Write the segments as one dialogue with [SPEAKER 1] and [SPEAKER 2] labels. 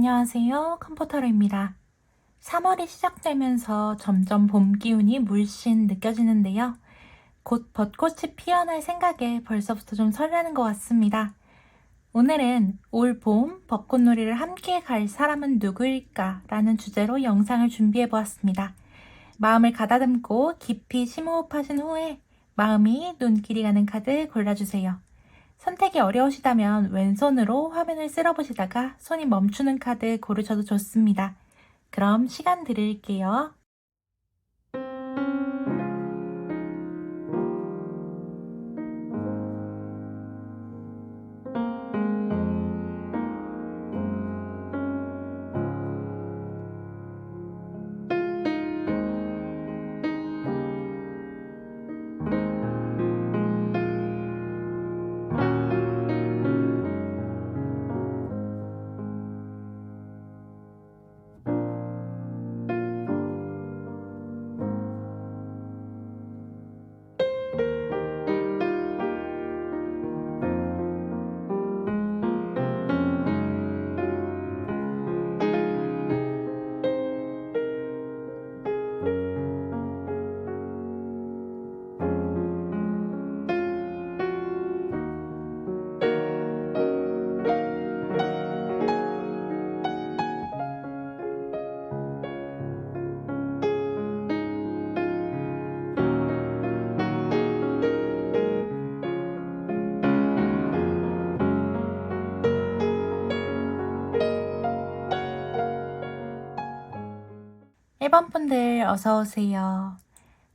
[SPEAKER 1] 안녕하세요. 컴포터로입니다. 3월이 시작되면서 점점 봄 기운이 물씬 느껴지는데요. 곧 벚꽃이 피어날 생각에 벌써부터 좀 설레는 것 같습니다. 오늘은 올 봄 벚꽃놀이를 함께 갈 사람은 누구일까? 라는 주제로 영상을 준비해 보았습니다. 마음을 가다듬고 깊이 심호흡하신 후에 마음이 눈길이 가는 카드 골라주세요. 선택이 어려우시다면 왼손으로 화면을 쓸어보시다가 손이 멈추는 카드 고르셔도 좋습니다. 그럼 시간 드릴게요. 일 번 분들 어서오세요.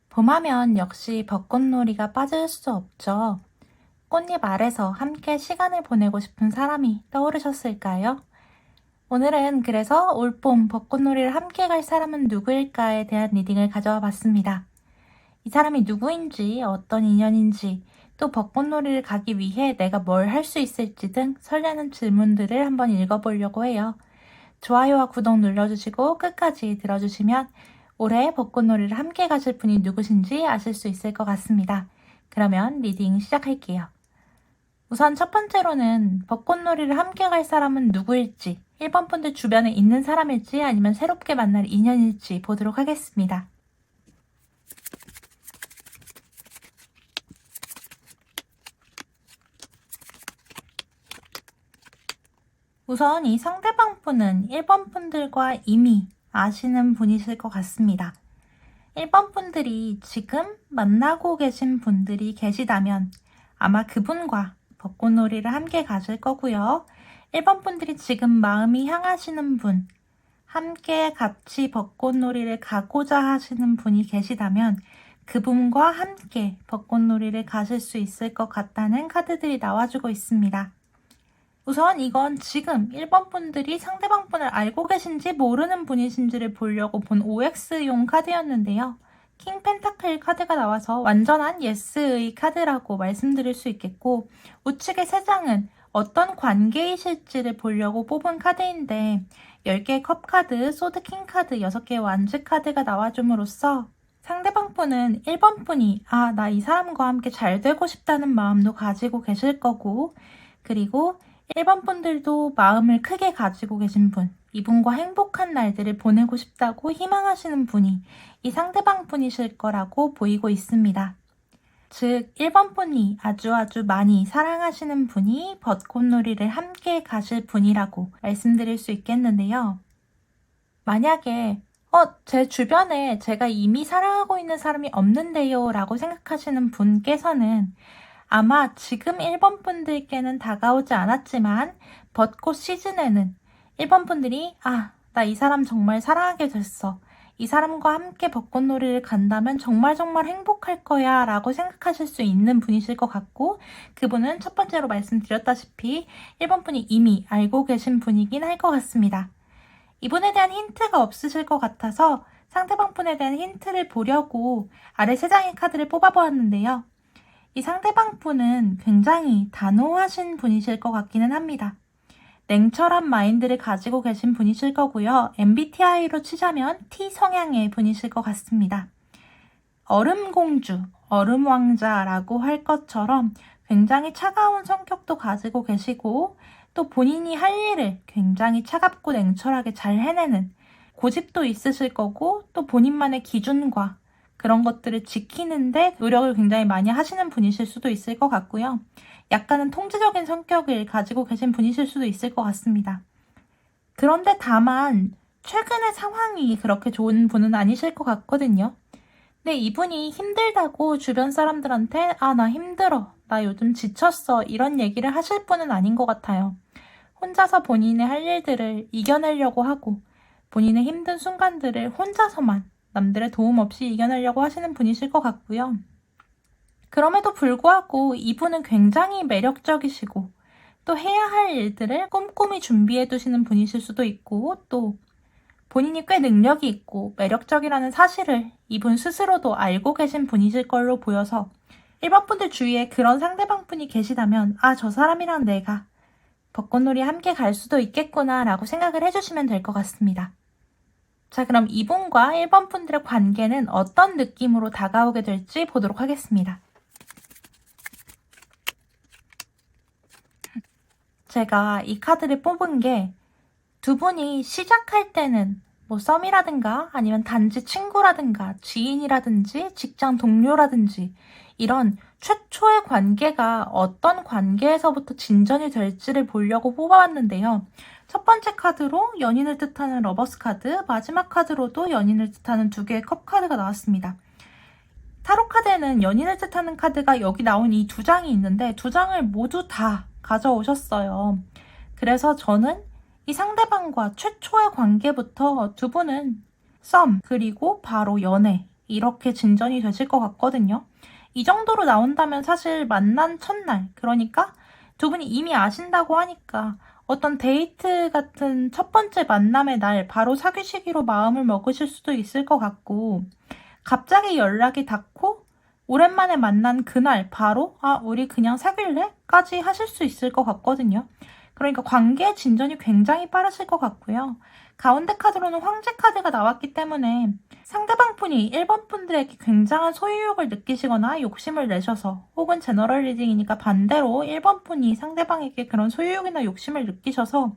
[SPEAKER 1] 봄하면 역시 벚꽃놀이가 빠질 수 없죠. 꽃잎 아래서 함께 시간을 보내고 싶은 사람이 떠오르셨을까요? 오늘은 그래서 올봄 벚꽃놀이를 함께 갈 사람은 누구일까에 대한 리딩을 가져와 봤습니다. 이 사람이 누구인지, 어떤 인연인지, 또 벚꽃놀이를 가기 위해 내가 뭘 할 수 있을지 등 설레는 질문들을 한번 읽어보려고 해요. 좋아요와 구독 눌러주시고 끝까지 들어주시면 올해 벚꽃놀이를 함께 가실 분이 누구신지 아실 수 있을 것 같습니다. 그러면 리딩 시작할게요. 우선 첫 번째로는 벚꽃놀이를 함께 갈 사람은 누구일지, 1번 분들 주변에 있는 사람일지 아니면 새롭게 만날 인연일지 보도록 하겠습니다. 우선 이 상대방 분은 1번 분들과 이미 아시는 분이실 것 같습니다. 1번 분들이 지금 만나고 계신 분들이 계시다면 아마 그분과 벚꽃놀이를 함께 가실 거고요. 1번 분들이 지금 마음이 향하시는 분, 함께 같이 벚꽃놀이를 가고자 하시는 분이 계시다면 그분과 함께 벚꽃놀이를 가실 수 있을 것 같다는 카드들이 나와주고 있습니다. 우선 이건 지금 1번 분들이 상대방 분을 알고 계신지 모르는 분이신지를 보려고 본 OX용 카드였는데요. 킹 펜타클 카드가 나와서 완전한 예스의 카드라고 말씀드릴 수 있겠고, 우측의 3장은 어떤 관계이실지를 보려고 뽑은 카드인데 10개의 컵 카드, 소드 킹 카드, 6개의 완즈 카드가 나와줌으로써 상대방 분은 1번 분이 나 이 사람과 함께 잘 되고 싶다는 마음도 가지고 계실 거고, 그리고 1번 분들도 마음을 크게 가지고 계신 분, 이분과 행복한 날들을 보내고 싶다고 희망하시는 분이 이 상대방 분이실 거라고 보이고 있습니다. 즉 1번 분이 아주 많이 사랑하시는 분이 벚꽃놀이를 함께 가실 분이라고 말씀드릴 수 있겠는데요. 만약에 제 주변에 제가 이미 사랑하고 있는 사람이 없는데요 라고 생각하시는 분께서는 아마 지금 1번 분들께는 다가오지 않았지만 벚꽃 시즌에는 1번 분들이 나 이 사람 정말 사랑하게 됐어. 이 사람과 함께 벚꽃놀이를 간다면 정말 행복할 거야 라고 생각하실 수 있는 분이실 것 같고, 그분은 첫 번째로 말씀드렸다시피 1번 분이 이미 알고 계신 분이긴 할 것 같습니다. 이분에 대한 힌트가 없으실 것 같아서 상대방 분에 대한 힌트를 보려고 아래 3장의 카드를 뽑아보았는데요. 이 상대방 분은 굉장히 단호하신 분이실 것 같기는 합니다. 냉철한 마인드를 가지고 계신 분이실 거고요. MBTI로 치자면 T 성향의 분이실 것 같습니다. 얼음공주, 얼음왕자라고 할 것처럼 굉장히 차가운 성격도 가지고 계시고, 또 본인이 할 일을 굉장히 차갑고 냉철하게 잘 해내는 고집도 있으실 거고 또 본인만의 기준과 그런 것들을 지키는데 노력을 굉장히 많이 하시는 분이실 수도 있을 것 같고요. 약간은 통제적인 성격을 가지고 계신 분이실 수도 있을 것 같습니다. 그런데 다만 최근의 상황이 그렇게 좋은 분은 아니실 것 같거든요. 근데 이분이 힘들다고 주변 사람들한테 아, 나 힘들어, 나 요즘 지쳤어 이런 얘기를 하실 분은 아닌 것 같아요. 혼자서 본인의 할 일들을 이겨내려고 하고 본인의 힘든 순간들을 혼자서만 남들의 도움 없이 이겨내려고 하시는 분이실 것 같고요. 그럼에도 불구하고 이분은 굉장히 매력적이시고 또 해야 할 일들을 꼼꼼히 준비해 두시는 분이실 수도 있고 또 본인이 꽤 능력이 있고 매력적이라는 사실을 이분 스스로도 알고 계신 분이실 걸로 보여서 1번 분들 주위에 그런 상대방 분이 계시다면 아, 저 사람이랑 내가 벚꽃놀이 함께 갈 수도 있겠구나 라고 생각을 해주시면 될 것 같습니다. 자, 그럼 이분과 1번 분들의 관계는 어떤 느낌으로 다가오게 될지 보도록 하겠습니다. 제가 이 카드를 뽑은 게 두 분이 시작할 때는 뭐 썸이라든가 아니면 단지 친구라든가 지인이라든지 직장 동료라든지 이런 최초의 관계가 어떤 관계에서부터 진전이 될지를 보려고 뽑아봤는데요. 첫 번째 카드로 연인을 뜻하는 러버스 카드, 마지막 카드로도 연인을 뜻하는 두 개의 컵 카드가 나왔습니다. 타로 카드에는 연인을 뜻하는 카드가 여기 나온 이 두 장이 있는데 두 장을 모두 다 가져오셨어요. 그래서 저는 이 상대방과 최초의 관계부터 두 분은 썸, 그리고 바로 연애 이렇게 진전이 되실 것 같거든요. 이 정도로 나온다면 사실 만난 첫날, 그러니까 두 분이 이미 아신다고 하니까 어떤 데이트 같은 첫 번째 만남의 날 바로 사귀시기로 마음을 먹으실 수도 있을 것 같고 갑자기 연락이 닿고 오랜만에 만난 그날 바로 아, 우리 그냥 사귈래? 까지 하실 수 있을 것 같거든요. 그러니까 관계의 진전이 굉장히 빠르실 것 같고요. 가운데 카드로는 황제 카드가 나왔기 때문에 상대방 분이 1번 분들에게 굉장한 소유욕을 느끼시거나 욕심을 내셔서 혹은 제너럴 리딩이니까 반대로 1번 분이 상대방에게 그런 소유욕이나 욕심을 느끼셔서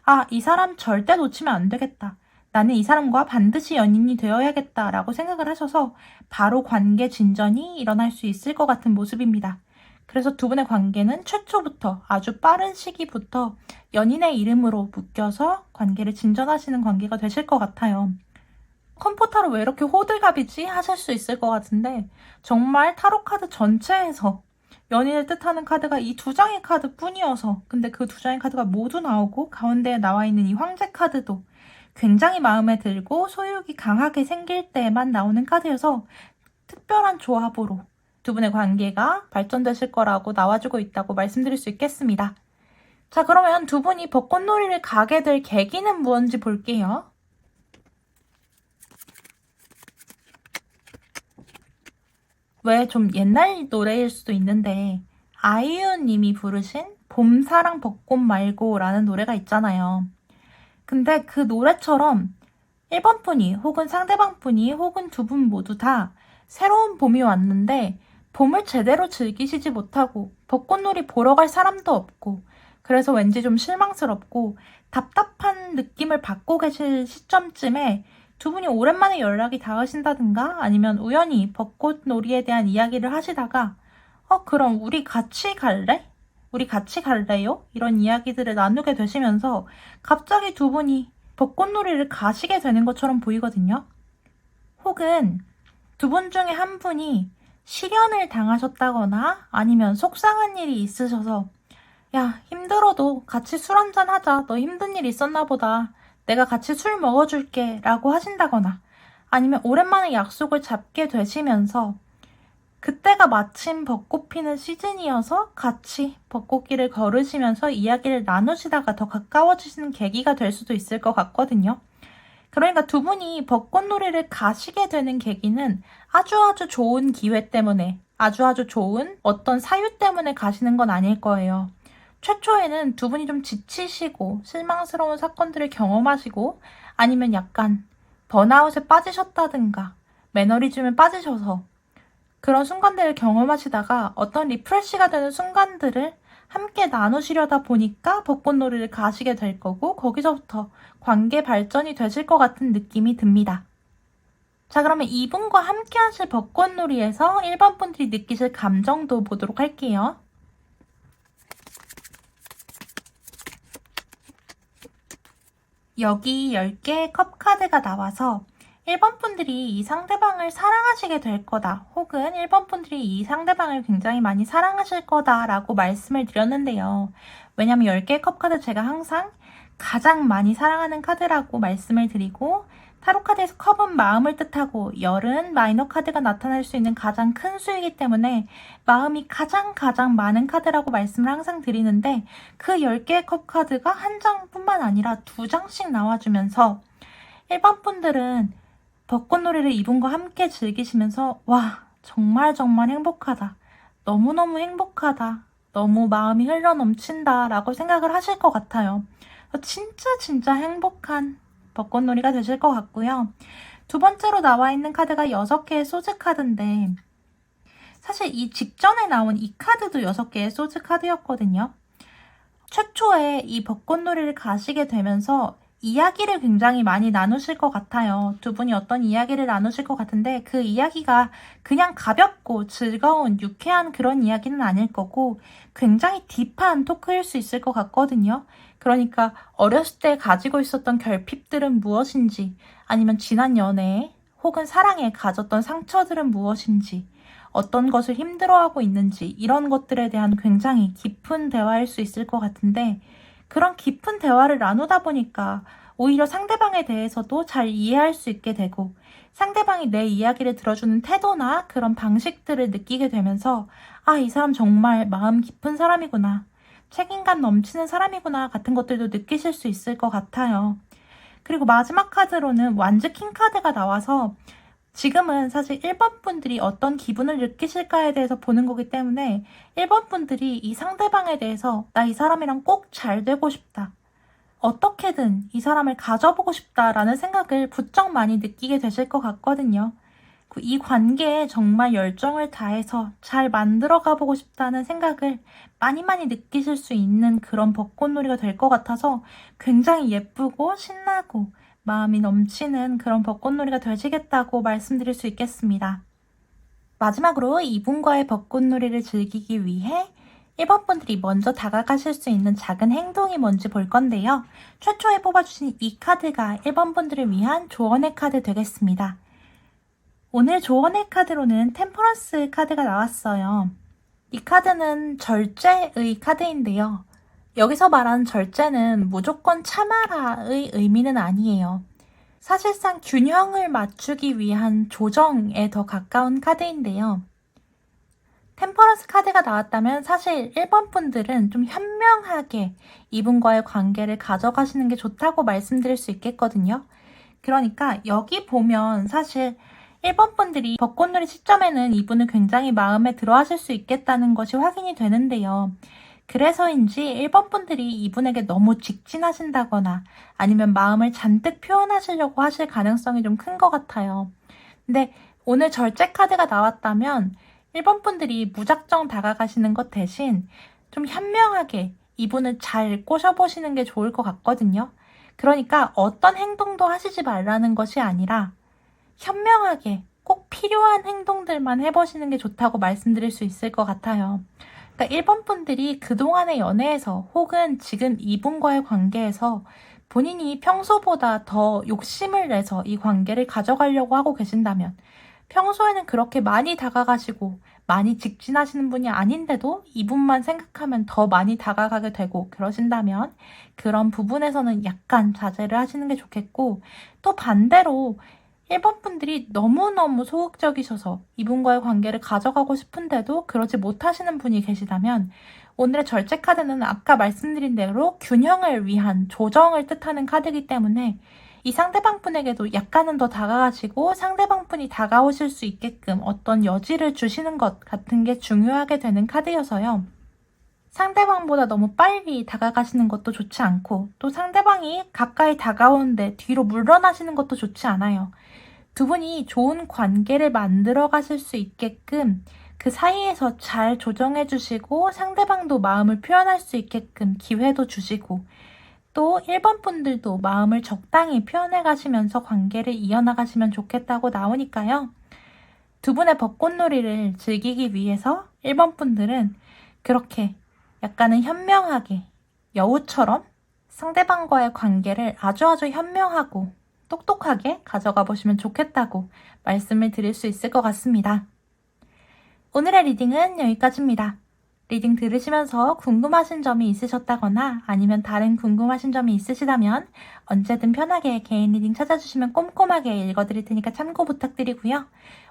[SPEAKER 1] 아, 이 사람 절대 놓치면 안 되겠다. 나는 이 사람과 반드시 연인이 되어야겠다 라고 생각을 하셔서 바로 관계 진전이 일어날 수 있을 것 같은 모습입니다. 그래서 두 분의 관계는 최초부터 아주 빠른 시기부터 연인의 이름으로 묶여서 관계를 진전하시는 관계가 되실 것 같아요. 컴포타로 왜 이렇게 호들갑이지? 하실 수 있을 것 같은데 정말 타로 카드 전체에서 연인을 뜻하는 카드가 이 두 장의 카드 뿐이어서 근데 그 두 장의 카드가 모두 나오고 가운데에 나와 있는 이 황제 카드도 굉장히 마음에 들고 소유욕이 강하게 생길 때만 나오는 카드여서 특별한 조합으로 두 분의 관계가 발전되실 거라고 나와주고 있다고 말씀드릴 수 있겠습니다. 자, 그러면 두 분이 벚꽃놀이를 가게 될 계기는 무엇인지 볼게요. 왜 좀 옛날 노래일 수도 있는데 아이유 님이 부르신 봄사랑 벚꽃 말고 라는 노래가 있잖아요. 근데 그 노래처럼 1번 분이 혹은 상대방 분이 혹은 두 분 모두 다 새로운 봄이 왔는데 봄을 제대로 즐기시지 못하고 벚꽃놀이 보러 갈 사람도 없고 그래서 왠지 좀 실망스럽고 답답한 느낌을 받고 계실 시점쯤에 두 분이 오랜만에 연락이 닿으신다든가 아니면 우연히 벚꽃놀이에 대한 이야기를 하시다가 그럼 우리 같이 갈래? 우리 같이 갈래요? 이런 이야기들을 나누게 되시면서 갑자기 두 분이 벚꽃놀이를 가시게 되는 것처럼 보이거든요. 혹은 두 분 중에 한 분이 실연을 당하셨다거나 아니면 속상한 일이 있으셔서 야, 힘들어도 같이 술 한잔 하자. 너 힘든 일 있었나 보다. 내가 같이 술 먹어줄게 라고 하신다거나 아니면 오랜만에 약속을 잡게 되시면서 그때가 마침 벚꽃 피는 시즌이어서 같이 벚꽃길을 걸으시면서 이야기를 나누시다가 더 가까워지시는 계기가 될 수도 있을 것 같거든요. 그러니까 두 분이 벚꽃놀이를 가시게 되는 계기는 아주 좋은 기회 때문에 아주 좋은 어떤 사유 때문에 가시는 건 아닐 거예요. 최초에는 두 분이 좀 지치시고 실망스러운 사건들을 경험하시고 아니면 약간 번아웃에 빠지셨다든가 매너리즘에 빠지셔서 그런 순간들을 경험하시다가 어떤 리프레시가 되는 순간들을 함께 나누시려다 보니까 벚꽃놀이를 가시게 될 거고 거기서부터 관계 발전이 되실 것 같은 느낌이 듭니다. 자, 그러면 이분과 함께 하실 벚꽃놀이에서 1번 분들이 느끼실 감정도 보도록 할게요. 여기 10개의 컵 카드가 나와서 1번 분들이 이 상대방을 사랑하시게 될 거다, 혹은 1번 분들이 이 상대방을 굉장히 많이 사랑하실 거다 라고 말씀을 드렸는데요. 왜냐면 10개의 컵 카드 제가 항상 가장 많이 사랑하는 카드라고 말씀을 드리고, 타로 카드에서 컵은 마음을 뜻하고 열은 마이너 카드가 나타날 수 있는 가장 큰 수이기 때문에 마음이 가장 많은 카드라고 말씀을 항상 드리는데, 그 10개의 컵 카드가 한 장뿐만 아니라 2장씩 나와주면서 1번 분들은 벚꽃놀이를 이분과 함께 즐기시면서 와, 정말 행복하다, 너무너무 행복하다, 너무 마음이 흘러넘친다 라고 생각을 하실 것 같아요. 진짜 행복한 벚꽃놀이가 되실 것 같고요. 두 번째로 나와 있는 카드가 6개의 소즈 카드인데, 사실 이 직전에 나온 이 카드도 6개의 소즈 카드였거든요. 최초에 이 벚꽃놀이를 가시게 되면서 이야기를 굉장히 많이 나누실 것 같아요. 두 분이 어떤 이야기를 나누실 것 같은데, 그 이야기가 그냥 가볍고 즐거운 유쾌한 그런 이야기는 아닐 거고 굉장히 딥한 토크일 수 있을 것 같거든요. 그러니까 어렸을 때 가지고 있었던 결핍들은 무엇인지, 아니면 지난 연애에 혹은 사랑에 가졌던 상처들은 무엇인지, 어떤 것을 힘들어하고 있는지, 이런 것들에 대한 굉장히 깊은 대화일 수 있을 것 같은데, 그런 깊은 대화를 나누다 보니까 오히려 상대방에 대해서도 잘 이해할 수 있게 되고, 상대방이 내 이야기를 들어주는 태도나 그런 방식들을 느끼게 되면서 아, 이 사람 정말 마음 깊은 사람이구나, 책임감 넘치는 사람이구나 같은 것들도 느끼실 수 있을 것 같아요. 그리고 마지막 카드로는 완즈 킹 카드가 나와서, 지금은 사실 1번 분들이 어떤 기분을 느끼실까에 대해서 보는 거기 때문에 1번 분들이 이 상대방에 대해서 나 이 사람이랑 꼭 잘 되고 싶다, 어떻게든 이 사람을 가져보고 싶다라는 생각을 부쩍 많이 느끼게 되실 것 같거든요. 이 관계에 정말 열정을 다해서 잘 만들어 가보고 싶다는 생각을 많이 느끼실 수 있는 그런 벚꽃놀이가 될 것 같아서 굉장히 예쁘고 신나고 마음이 넘치는 그런 벚꽃놀이가 되시겠다고 말씀드릴 수 있겠습니다. 마지막으로 이분과의 벚꽃놀이를 즐기기 위해 1번 분들이 먼저 다가가실 수 있는 작은 행동이 뭔지 볼 건데요. 최초에 뽑아주신 이 카드가 1번 분들을 위한 조언의 카드 되겠습니다. 오늘 조언의 카드로는 템퍼런스 카드가 나왔어요. 이 카드는 절제의 카드인데요. 여기서 말하는 절제는 무조건 참아라의 의미는 아니에요. 사실상 균형을 맞추기 위한 조정에 더 가까운 카드인데요. 템퍼런스 카드가 나왔다면 사실 1번 분들은 좀 현명하게 이분과의 관계를 가져가시는 게 좋다고 말씀드릴 수 있겠거든요. 그러니까 여기 보면 사실 1번 분들이 벚꽃놀이 시점에는 이분을 굉장히 마음에 들어 하실 수 있겠다는 것이 확인이 되는데요. 그래서인지 1번 분들이 이분에게 너무 직진하신다거나 아니면 마음을 잔뜩 표현하시려고 하실 가능성이 좀 큰 것 같아요. 근데 오늘 절제 카드가 나왔다면 1번 분들이 무작정 다가가시는 것 대신 좀 현명하게 이분을 잘 꼬셔보시는 게 좋을 것 같거든요. 그러니까 어떤 행동도 하시지 말라는 것이 아니라 현명하게 꼭 필요한 행동들만 해보시는 게 좋다고 말씀드릴 수 있을 것 같아요. 그러니까 1번 분들이 그동안의 연애에서 혹은 지금 이분과의 관계에서 본인이 평소보다 더 욕심을 내서 이 관계를 가져가려고 하고 계신다면, 평소에는 그렇게 많이 다가가시고 많이 직진하시는 분이 아닌데도 이분만 생각하면 더 많이 다가가게 되고 그러신다면 그런 부분에서는 약간 자제를 하시는 게 좋겠고, 또 반대로 1번 분들이 너무너무 소극적이셔서 이분과의 관계를 가져가고 싶은데도 그러지 못하시는 분이 계시다면, 오늘의 절제 카드는 아까 말씀드린 대로 균형을 위한 조정을 뜻하는 카드이기 때문에 이 상대방 분에게도 약간은 더 다가가시고 상대방 분이 다가오실 수 있게끔 어떤 여지를 주시는 것 같은 게 중요하게 되는 카드여서요. 상대방보다 너무 빨리 다가가시는 것도 좋지 않고, 또 상대방이 가까이 다가오는데 뒤로 물러나시는 것도 좋지 않아요. 두 분이 좋은 관계를 만들어 가실 수 있게끔 그 사이에서 잘 조정해 주시고 상대방도 마음을 표현할 수 있게끔 기회도 주시고 또 1번 분들도 마음을 적당히 표현해 가시면서 관계를 이어나가시면 좋겠다고 나오니까요. 두 분의 벚꽃놀이를 즐기기 위해서 1번 분들은 그렇게 약간은 현명하게 여우처럼 상대방과의 관계를 아주 현명하고 똑똑하게 가져가 보시면 좋겠다고 말씀을 드릴 수 있을 것 같습니다. 오늘의 리딩은 여기까지입니다. 리딩 들으시면서 궁금하신 점이 있으셨다거나 아니면 다른 궁금하신 점이 있으시다면 언제든 편하게 개인 리딩 찾아주시면 꼼꼼하게 읽어드릴 테니까 참고 부탁드리고요.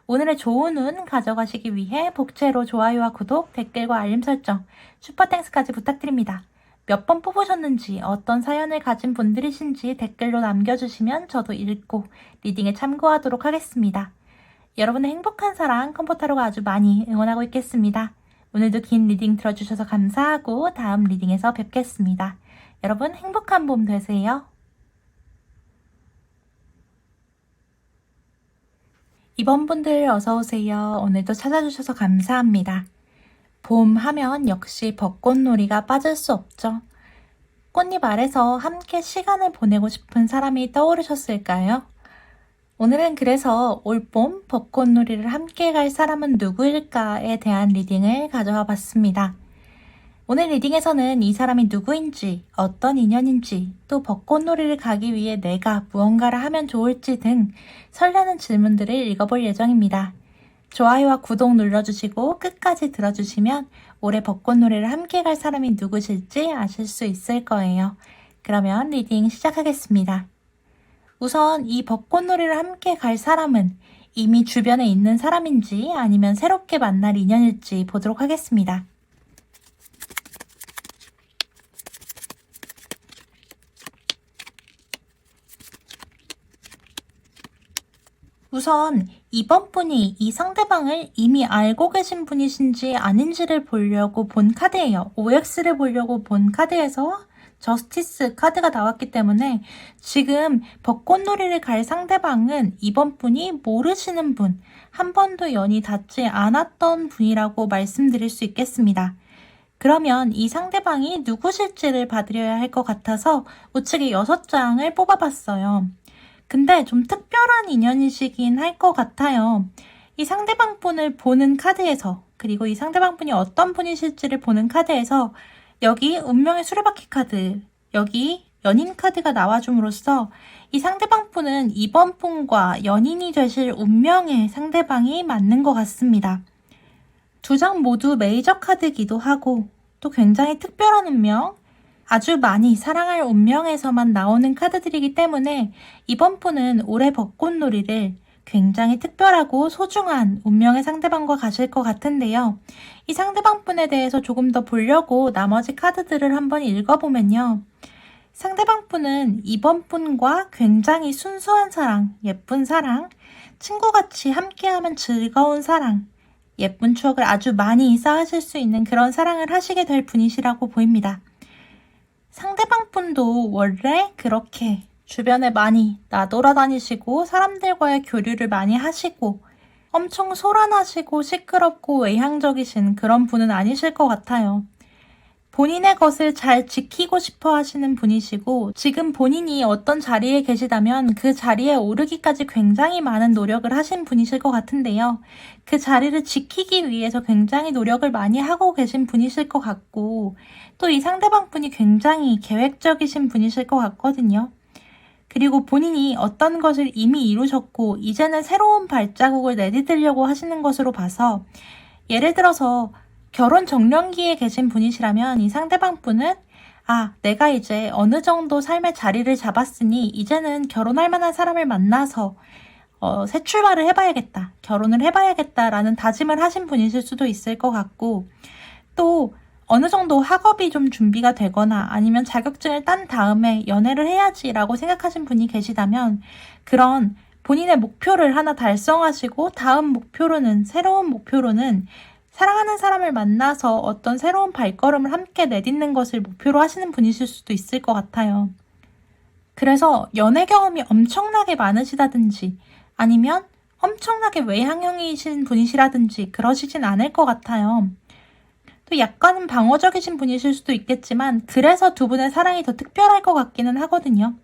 [SPEAKER 1] 오늘의 좋은 운 가져가시기 위해 복채로 좋아요와 구독, 댓글과 알림 설정, 슈퍼땡스까지 부탁드립니다. 몇 번 뽑으셨는지 어떤 사연을 가진 분들이신지 댓글로 남겨주시면 저도 읽고 리딩에 참고하도록 하겠습니다. 여러분의 행복한 사랑 컴포타로가 아주 많이 응원하고 있겠습니다. 오늘도 긴 리딩 들어주셔서 감사하고 다음 리딩에서 뵙겠습니다. 여러분 행복한 봄 되세요. 이번 분들 어서오세요. 오늘도 찾아주셔서 감사합니다. 봄 하면 역시 벚꽃놀이가 빠질 수 없죠. 꽃잎 아래서 함께 시간을 보내고 싶은 사람이 떠오르셨을까요? 오늘은 그래서 올봄 벚꽃놀이를 함께 갈 사람은 누구일까에 대한 리딩을 가져와 봤습니다. 오늘 리딩에서는 이 사람이 누구인지, 어떤 인연인지, 또 벚꽃놀이를 가기 위해 내가 무언가를 하면 좋을지 등 설레는 질문들을 읽어볼 예정입니다. 좋아요와 구독 눌러주시고 끝까지 들어주시면 올해 벚꽃놀이를 함께 갈 사람이 누구실지 아실 수 있을 거예요. 그러면 리딩 시작하겠습니다. 우선 이 벚꽃놀이를 함께 갈 사람은 이미 주변에 있는 사람인지 아니면 새롭게 만날 인연일지 보도록 하겠습니다. 우선 이번 분이 이 상대방을 이미 알고 계신 분이신지 아닌지를 보려고 본 카드예요. OX를 보려고 본 카드에서 저스티스 카드가 나왔기 때문에 지금 벚꽃놀이를 갈 상대방은 이번 분이 모르시는 분, 한 번도 연이 닿지 않았던 분이라고 말씀드릴 수 있겠습니다. 그러면 이 상대방이 누구실지를 봐드려야 할 것 같아서 우측에 6장을 뽑아봤어요. 근데 좀 특별한 인연이시긴 할 것 같아요. 이 상대방 분을 보는 카드에서, 그리고 이 상대방 분이 어떤 분이실지를 보는 카드에서 여기 운명의 수레바퀴 카드, 여기 연인 카드가 나와줌으로써 이 상대방 분은 이번 분과 연인이 되실 운명의 상대방이 맞는 것 같습니다. 두 장 모두 메이저 카드이기도 하고 또 굉장히 특별한 운명, 아주 많이 사랑할 운명에서만 나오는 카드들이기 때문에 이번 분은 올해 벚꽃놀이를 굉장히 특별하고 소중한 운명의 상대방과 가실 것 같은데요. 이 상대방 분에 대해서 조금 더 보려고 나머지 카드들을 한번 읽어보면요. 상대방 분은 이번 분과 굉장히 순수한 사랑, 예쁜 사랑, 친구같이 함께하면 즐거운 사랑, 예쁜 추억을 아주 많이 쌓으실 수 있는 그런 사랑을 하시게 될 분이시라고 보입니다. 상대방 분도 원래 그렇게 주변에 많이 나돌아다니시고 사람들과의 교류를 많이 하시고 엄청 소란하시고 시끄럽고 외향적이신 그런 분은 아니실 것 같아요. 본인의 것을 잘 지키고 싶어 하시는 분이시고 지금 본인이 어떤 자리에 계시다면 그 자리에 오르기까지 굉장히 많은 노력을 하신 분이실 것 같은데요. 그 자리를 지키기 위해서 굉장히 노력을 많이 하고 계신 분이실 것 같고 또 이 상대방 분이 굉장히 계획적이신 분이실 것 같거든요. 그리고 본인이 어떤 것을 이미 이루셨고 이제는 새로운 발자국을 내디디려고 하시는 것으로 봐서 예를 들어서 결혼 정년기에 계신 분이시라면 이 상대방 분은 내가 이제 어느 정도 삶의 자리를 잡았으니 이제는 결혼할 만한 사람을 만나서 새 출발을 해봐야겠다, 결혼을 해봐야겠다라는 다짐을 하신 분이실 수도 있을 것 같고 또 어느 정도 학업이 좀 준비가 되거나 아니면 자격증을 딴 다음에 연애를 해야지라고 생각하신 분이 계시다면 그런 본인의 목표를 하나 달성하시고 다음 목표로는, 새로운 목표로는 사랑하는 사람을 만나서 어떤 새로운 발걸음을 함께 내딛는 것을 목표로 하시는 분이실 수도 있을 것 같아요. 그래서 연애 경험이 엄청나게 많으시다든지 아니면 엄청나게 외향형이신 분이시라든지 그러시진 않을 것 같아요. 또 약간은 방어적이신 분이실 수도 있겠지만 그래서 두 분의 사랑이 더 특별할 것 같기는 하거든요.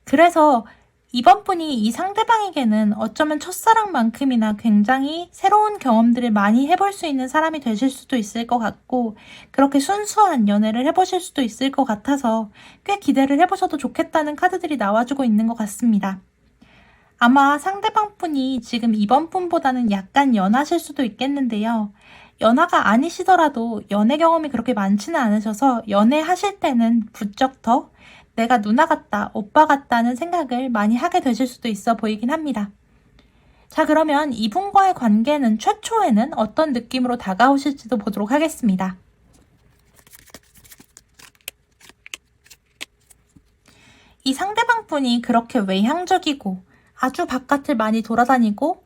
[SPEAKER 1] 그래서 이번 분이 이 상대방에게는 어쩌면 첫사랑만큼이나 굉장히 새로운 경험들을 많이 해볼 수 있는 사람이 되실 수도 있을 것 같고 그렇게 순수한 연애를 해보실 수도 있을 것 같아서 꽤 기대를 해보셔도 좋겠다는 카드들이 나와주고 있는 것 같습니다. 아마 상대방 분이 지금 이번 분보다는 약간 연하실 수도 있겠는데요. 연하가 아니시더라도 연애 경험이 그렇게 많지는 않으셔서 연애하실 때는 부쩍 더 내가 누나 같다, 오빠 같다는 생각을 많이 하게 되실 수도 있어 보이긴 합니다. 자, 그러면 이분과의 관계는 최초에는 어떤 느낌으로 다가오실지도 보도록 하겠습니다. 이 상대방 분이 그렇게 외향적이고 아주 바깥을 많이 돌아다니고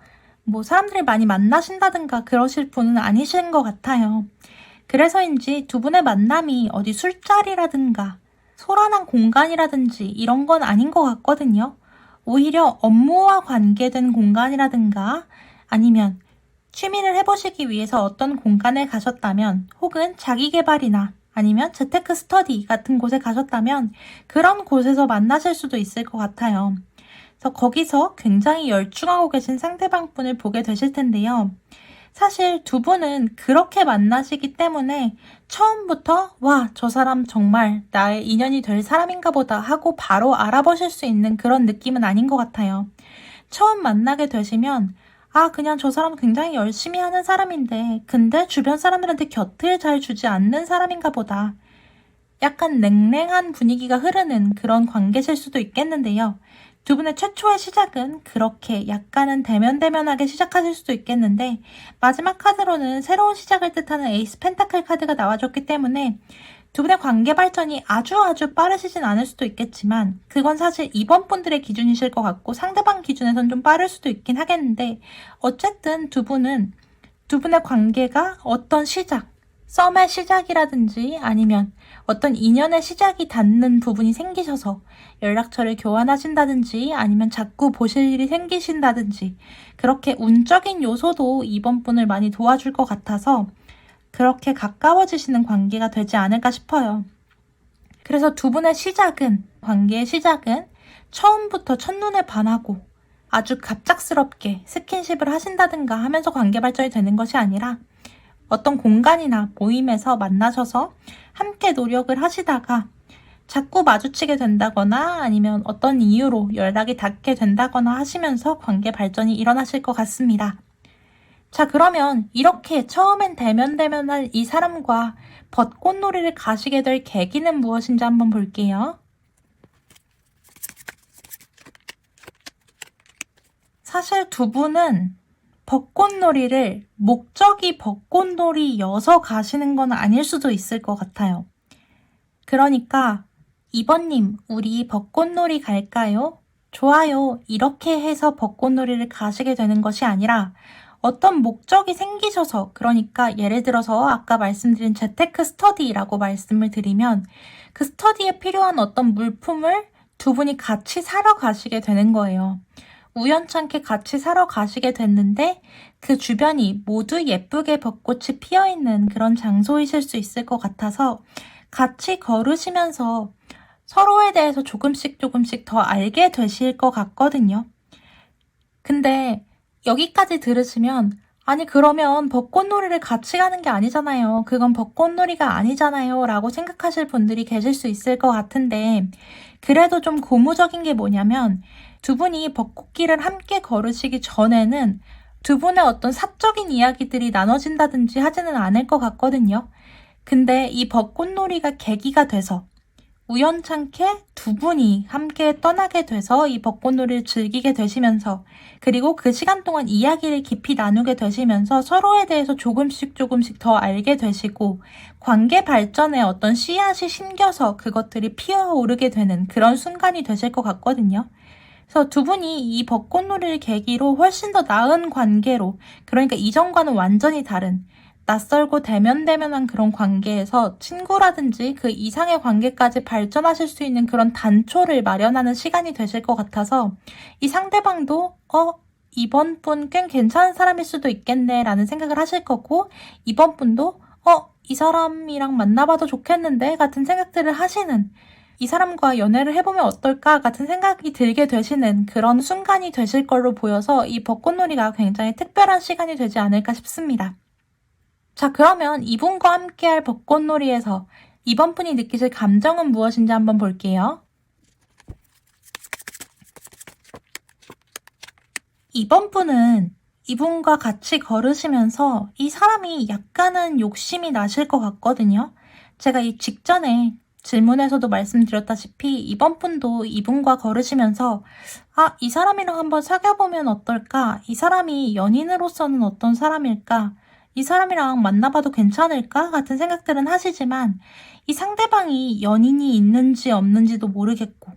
[SPEAKER 1] 사람들을 많이 만나신다든가 그러실 분은 아니신 것 같아요. 그래서인지 두 분의 만남이 어디 술자리라든가 소란한 공간이라든지 이런 건 아닌 것 같거든요. 오히려 업무와 관계된 공간이라든가 아니면 취미를 해보시기 위해서 어떤 공간에 가셨다면 혹은 자기계발이나 아니면 재테크 스터디 같은 곳에 가셨다면 그런 곳에서 만나실 수도 있을 것 같아요. 그래서 거기서 굉장히 열중하고 계신 상대방 분을 보게 되실 텐데요. 사실 두 분은 그렇게 만나시기 때문에 처음부터 와, 저 사람 정말 나의 인연이 될 사람인가 보다 하고 바로 알아보실 수 있는 그런 느낌은 아닌 것 같아요. 처음 만나게 되시면 그냥 저 사람 굉장히 열심히 하는 사람인데 근데 주변 사람들한테 곁을 잘 주지 않는 사람인가 보다. 약간 냉랭한 분위기가 흐르는 그런 관계실 수도 있겠는데요. 두 분의 최초의 시작은 그렇게 약간은 대면대면하게 시작하실 수도 있겠는데 마지막 카드로는 새로운 시작을 뜻하는 에이스 펜타클 카드가 나와줬기 때문에 두 분의 관계 발전이 아주 빠르시진 않을 수도 있겠지만 그건 사실 이번 분들의 기준이실 것 같고 상대방 기준에선 좀 빠를 수도 있긴 하겠는데 어쨌든 두 분의 관계가 어떤 시작, 썸의 시작이라든지 아니면 어떤 인연의 시작이 닿는 부분이 생기셔서 연락처를 교환하신다든지 아니면 자꾸 보실 일이 생기신다든지 그렇게 운적인 요소도 이번 분을 많이 도와줄 것 같아서 그렇게 가까워지시는 관계가 되지 않을까 싶어요. 그래서 두 분의 관계의 시작은 처음부터 첫눈에 반하고 아주 갑작스럽게 스킨십을 하신다든가 하면서 관계 발전이 되는 것이 아니라 어떤 공간이나 모임에서 만나셔서 함께 노력을 하시다가 자꾸 마주치게 된다거나 아니면 어떤 이유로 연락이 닿게 된다거나 하시면서 관계 발전이 일어나실 것 같습니다. 자, 그러면 이렇게 처음엔 대면대면할 이 사람과 벚꽃놀이를 가시게 될 계기는 무엇인지 한번 볼게요. 사실 두 분은 벚꽃놀이를 목적이 벚꽃놀이여서 가시는 건 아닐 수도 있을 것 같아요. 그러니까 2번님, 우리 벚꽃놀이 갈까요? 좋아요. 이렇게 해서 벚꽃놀이를 가시게 되는 것이 아니라 어떤 목적이 생기셔서, 그러니까 예를 들어서 아까 말씀드린 재테크 스터디라고 말씀을 드리면 그 스터디에 필요한 어떤 물품을 두 분이 같이 사러 가시게 되는 거예요. 우연찮게 같이 사러 가시게 됐는데 그 주변이 모두 예쁘게 벚꽃이 피어있는 그런 장소이실 수 있을 것 같아서 같이 걸으시면서 서로에 대해서 조금씩 더 알게 되실 것 같거든요. 근데 여기까지 들으시면 아니 그러면 벚꽃놀이를 같이 가는 게 아니잖아요. 그건 벚꽃놀이가 아니잖아요. 라고 생각하실 분들이 계실 수 있을 것 같은데 그래도 좀 고무적인 게 뭐냐면 두 분이 벚꽃길을 함께 걸으시기 전에는 두 분의 어떤 사적인 이야기들이 나눠진다든지 하지는 않을 것 같거든요. 근데 이 벚꽃놀이가 계기가 돼서 우연찮게 두 분이 함께 떠나게 돼서 이 벚꽃놀이를 즐기게 되시면서 그리고 그 시간 동안 이야기를 깊이 나누게 되시면서 서로에 대해서 조금씩 더 알게 되시고 관계 발전에 어떤 씨앗이 심겨서 그것들이 피어오르게 되는 그런 순간이 되실 것 같거든요. 그래서 두 분이 이 벚꽃놀이를 계기로 훨씬 더 나은 관계로, 그러니까 이전과는 완전히 다른 낯설고 대면대면한 그런 관계에서 친구라든지 그 이상의 관계까지 발전하실 수 있는 그런 단초를 마련하는 시간이 되실 것 같아서 이 상대방도 2번 분 꽤 괜찮은 사람일 수도 있겠네 라는 생각을 하실 거고, 2번 분도 이 사람이랑 만나봐도 좋겠는데 같은 생각들을 하시는, 이 사람과 연애를 해보면 어떨까 같은 생각이 들게 되시는 그런 순간이 되실 걸로 보여서 이 벚꽃놀이가 굉장히 특별한 시간이 되지 않을까 싶습니다. 자, 그러면 이분과 함께할 벚꽃놀이에서 2번 분이 느끼실 감정은 무엇인지 한번 볼게요. 2번 분은 이분과 같이 걸으시면서 이 사람이 약간은 욕심이 나실 것 같거든요. 제가 이 직전에 질문에서도 말씀드렸다시피 이번 분도 이분과 걸으시면서 이 사람이랑 한번 사귀어보면 어떨까? 이 사람이 연인으로서는 어떤 사람일까? 이 사람이랑 만나봐도 괜찮을까? 같은 생각들은 하시지만 이 상대방이 연인이 있는지 없는지도 모르겠고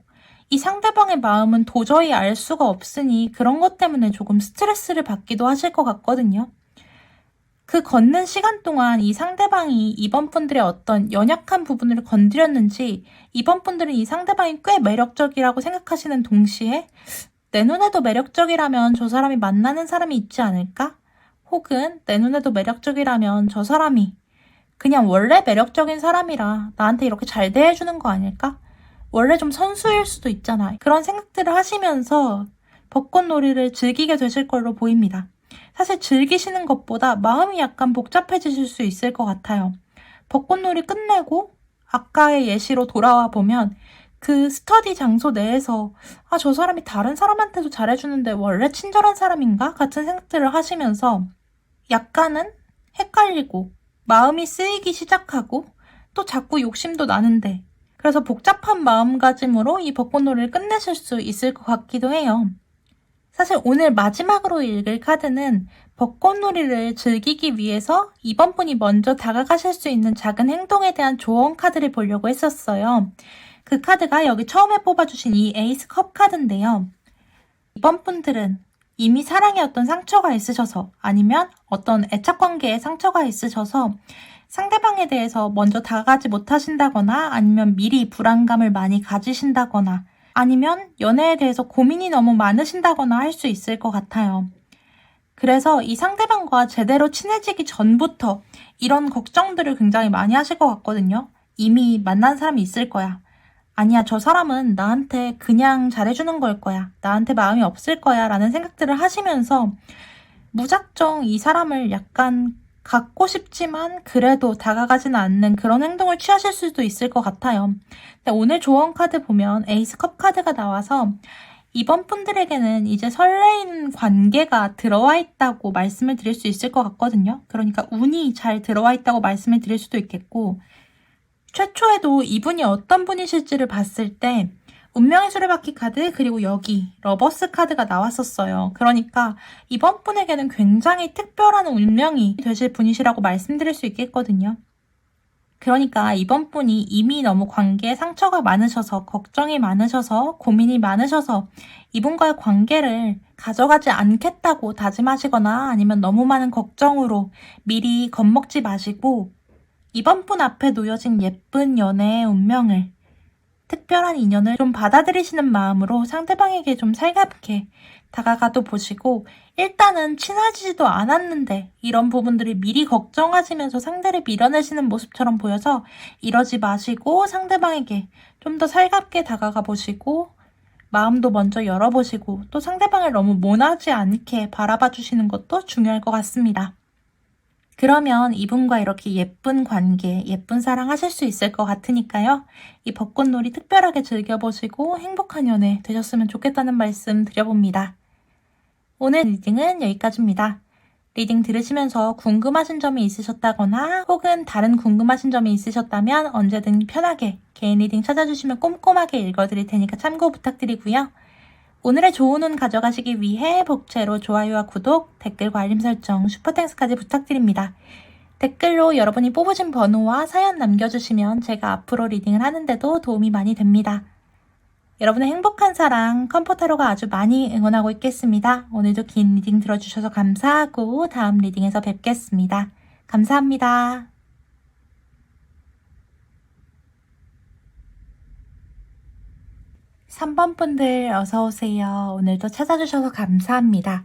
[SPEAKER 1] 이 상대방의 마음은 도저히 알 수가 없으니 그런 것 때문에 조금 스트레스를 받기도 하실 것 같거든요. 그 걷는 시간 동안 이 상대방이 이번 분들의 어떤 연약한 부분을 건드렸는지 이번 분들은 이 상대방이 꽤 매력적이라고 생각하시는 동시에 내 눈에도 매력적이라면 저 사람이 만나는 사람이 있지 않을까? 혹은 내 눈에도 매력적이라면 저 사람이 그냥 원래 매력적인 사람이라 나한테 이렇게 잘 대해주는 거 아닐까? 원래 좀 선수일 수도 있잖아. 그런 생각들을 하시면서 벚꽃놀이를 즐기게 되실 걸로 보입니다. 사실 즐기시는 것보다 마음이 약간 복잡해지실 수 있을 것 같아요. 벚꽃놀이 끝내고 아까의 예시로 돌아와 보면 그 스터디 장소 내에서 저 사람이 다른 사람한테도 잘해주는데 원래 친절한 사람인가? 같은 생각들을 하시면서 약간은 헷갈리고 마음이 쓰이기 시작하고 또 자꾸 욕심도 나는데 그래서 복잡한 마음가짐으로 이 벚꽃놀이를 끝내실 수 있을 것 같기도 해요. 사실 오늘 마지막으로 읽을 카드는 벚꽃놀이를 즐기기 위해서 이번 분이 먼저 다가가실 수 있는 작은 행동에 대한 조언 카드를 보려고 했었어요. 그 카드가 여기 처음에 뽑아주신 이 에이스 컵 카드인데요. 이번 분들은 이미 사랑에 어떤 상처가 있으셔서 아니면 어떤 애착관계에 상처가 있으셔서 상대방에 대해서 먼저 다가가지 못하신다거나 아니면 미리 불안감을 많이 가지신다거나 아니면 연애에 대해서 고민이 너무 많으신다거나 할 수 있을 것 같아요. 그래서 이 상대방과 제대로 친해지기 전부터 이런 걱정들을 굉장히 많이 하실 것 같거든요. 이미 만난 사람이 있을 거야. 아니야, 저 사람은 나한테 그냥 잘해주는 걸 거야. 나한테 마음이 없을 거야. 라는 생각들을 하시면서 무작정 이 사람을 약간 갖고 싶지만 그래도 다가가지는 않는 그런 행동을 취하실 수도 있을 것 같아요. 근데 오늘 조언 카드 보면 에이스 컵 카드가 나와서 이번 분들에게는 이제 설레이는 관계가 들어와 있다고 말씀을 드릴 수 있을 것 같거든요. 그러니까 운이 잘 들어와 있다고 말씀을 드릴 수도 있겠고 최초에도 이분이 어떤 분이실지를 봤을 때 운명의 수레바퀴 카드 그리고 여기 러버스 카드가 나왔었어요. 그러니까 이번 분에게는 굉장히 특별한 운명이 되실 분이시라고 말씀드릴 수 있겠거든요. 그러니까 이번 분이 이미 너무 관계에 상처가 많으셔서 걱정이 많으셔서 고민이 많으셔서 이분과의 관계를 가져가지 않겠다고 다짐하시거나 아니면 너무 많은 걱정으로 미리 겁먹지 마시고 이번 분 앞에 놓여진 예쁜 연애의 운명을 특별한 인연을 좀 받아들이시는 마음으로 상대방에게 좀 살갑게 다가가도 보시고 일단은 친해지지도 않았는데 이런 부분들이 미리 걱정하시면서 상대를 밀어내시는 모습처럼 보여서 이러지 마시고 상대방에게 좀 더 살갑게 다가가 보시고 마음도 먼저 열어보시고 또 상대방을 너무 모나지 않게 바라봐 주시는 것도 중요할 것 같습니다. 그러면 이분과 이렇게 예쁜 관계, 예쁜 사랑 하실 수 있을 것 같으니까요. 이 벚꽃놀이 특별하게 즐겨보시고 행복한 연애 되셨으면 좋겠다는 말씀 드려봅니다. 오늘 리딩은 여기까지입니다. 리딩 들으시면서 궁금하신 점이 있으셨다거나 혹은 다른 궁금하신 점이 있으셨다면 언제든 편하게 개인 리딩 찾아주시면 꼼꼼하게 읽어드릴 테니까 참고 부탁드리고요. 오늘의 좋은 운 가져가시기 위해 복채로 좋아요와 구독, 댓글과 알림 설정, 슈퍼땡스까지 부탁드립니다. 댓글로 여러분이 뽑으신 번호와 사연 남겨주시면 제가 앞으로 리딩을 하는데도 도움이 많이 됩니다. 여러분의 행복한 사랑 컴포터로가 아주 많이 응원하고 있겠습니다. 오늘도 긴 리딩 들어주셔서 감사하고 다음 리딩에서 뵙겠습니다. 감사합니다. 3번 분들 어서오세요. 오늘도 찾아주셔서 감사합니다.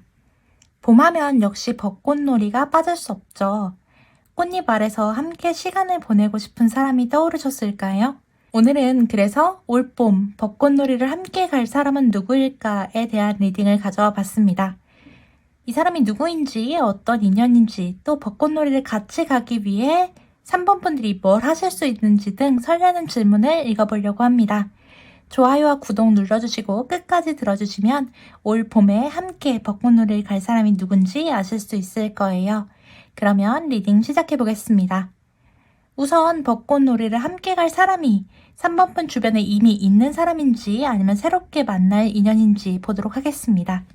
[SPEAKER 1] 봄하면 역시 벚꽃놀이가 빠질 수 없죠. 꽃잎 아래서 함께 시간을 보내고 싶은 사람이 떠오르셨을까요? 오늘은 그래서 올봄 벚꽃놀이를 함께 갈 사람은 누구일까에 대한 리딩을 가져와 봤습니다. 이 사람이 누구인지, 어떤 인연인지, 또 벚꽃놀이를 같이 가기 위해 3번 분들이 뭘 하실 수 있는지 등 설레는 질문을 읽어보려고 합니다. 좋아요와 구독 눌러주시고 끝까지 들어주시면 올 봄에 함께 벚꽃놀이를 갈 사람이 누군지 아실 수 있을 거예요. 그러면 리딩 시작해 보겠습니다. 우선 벚꽃놀이를 함께 갈 사람이 3번 분 주변에 이미 있는 사람인지 아니면 새롭게 만날 인연인지 보도록 하겠습니다.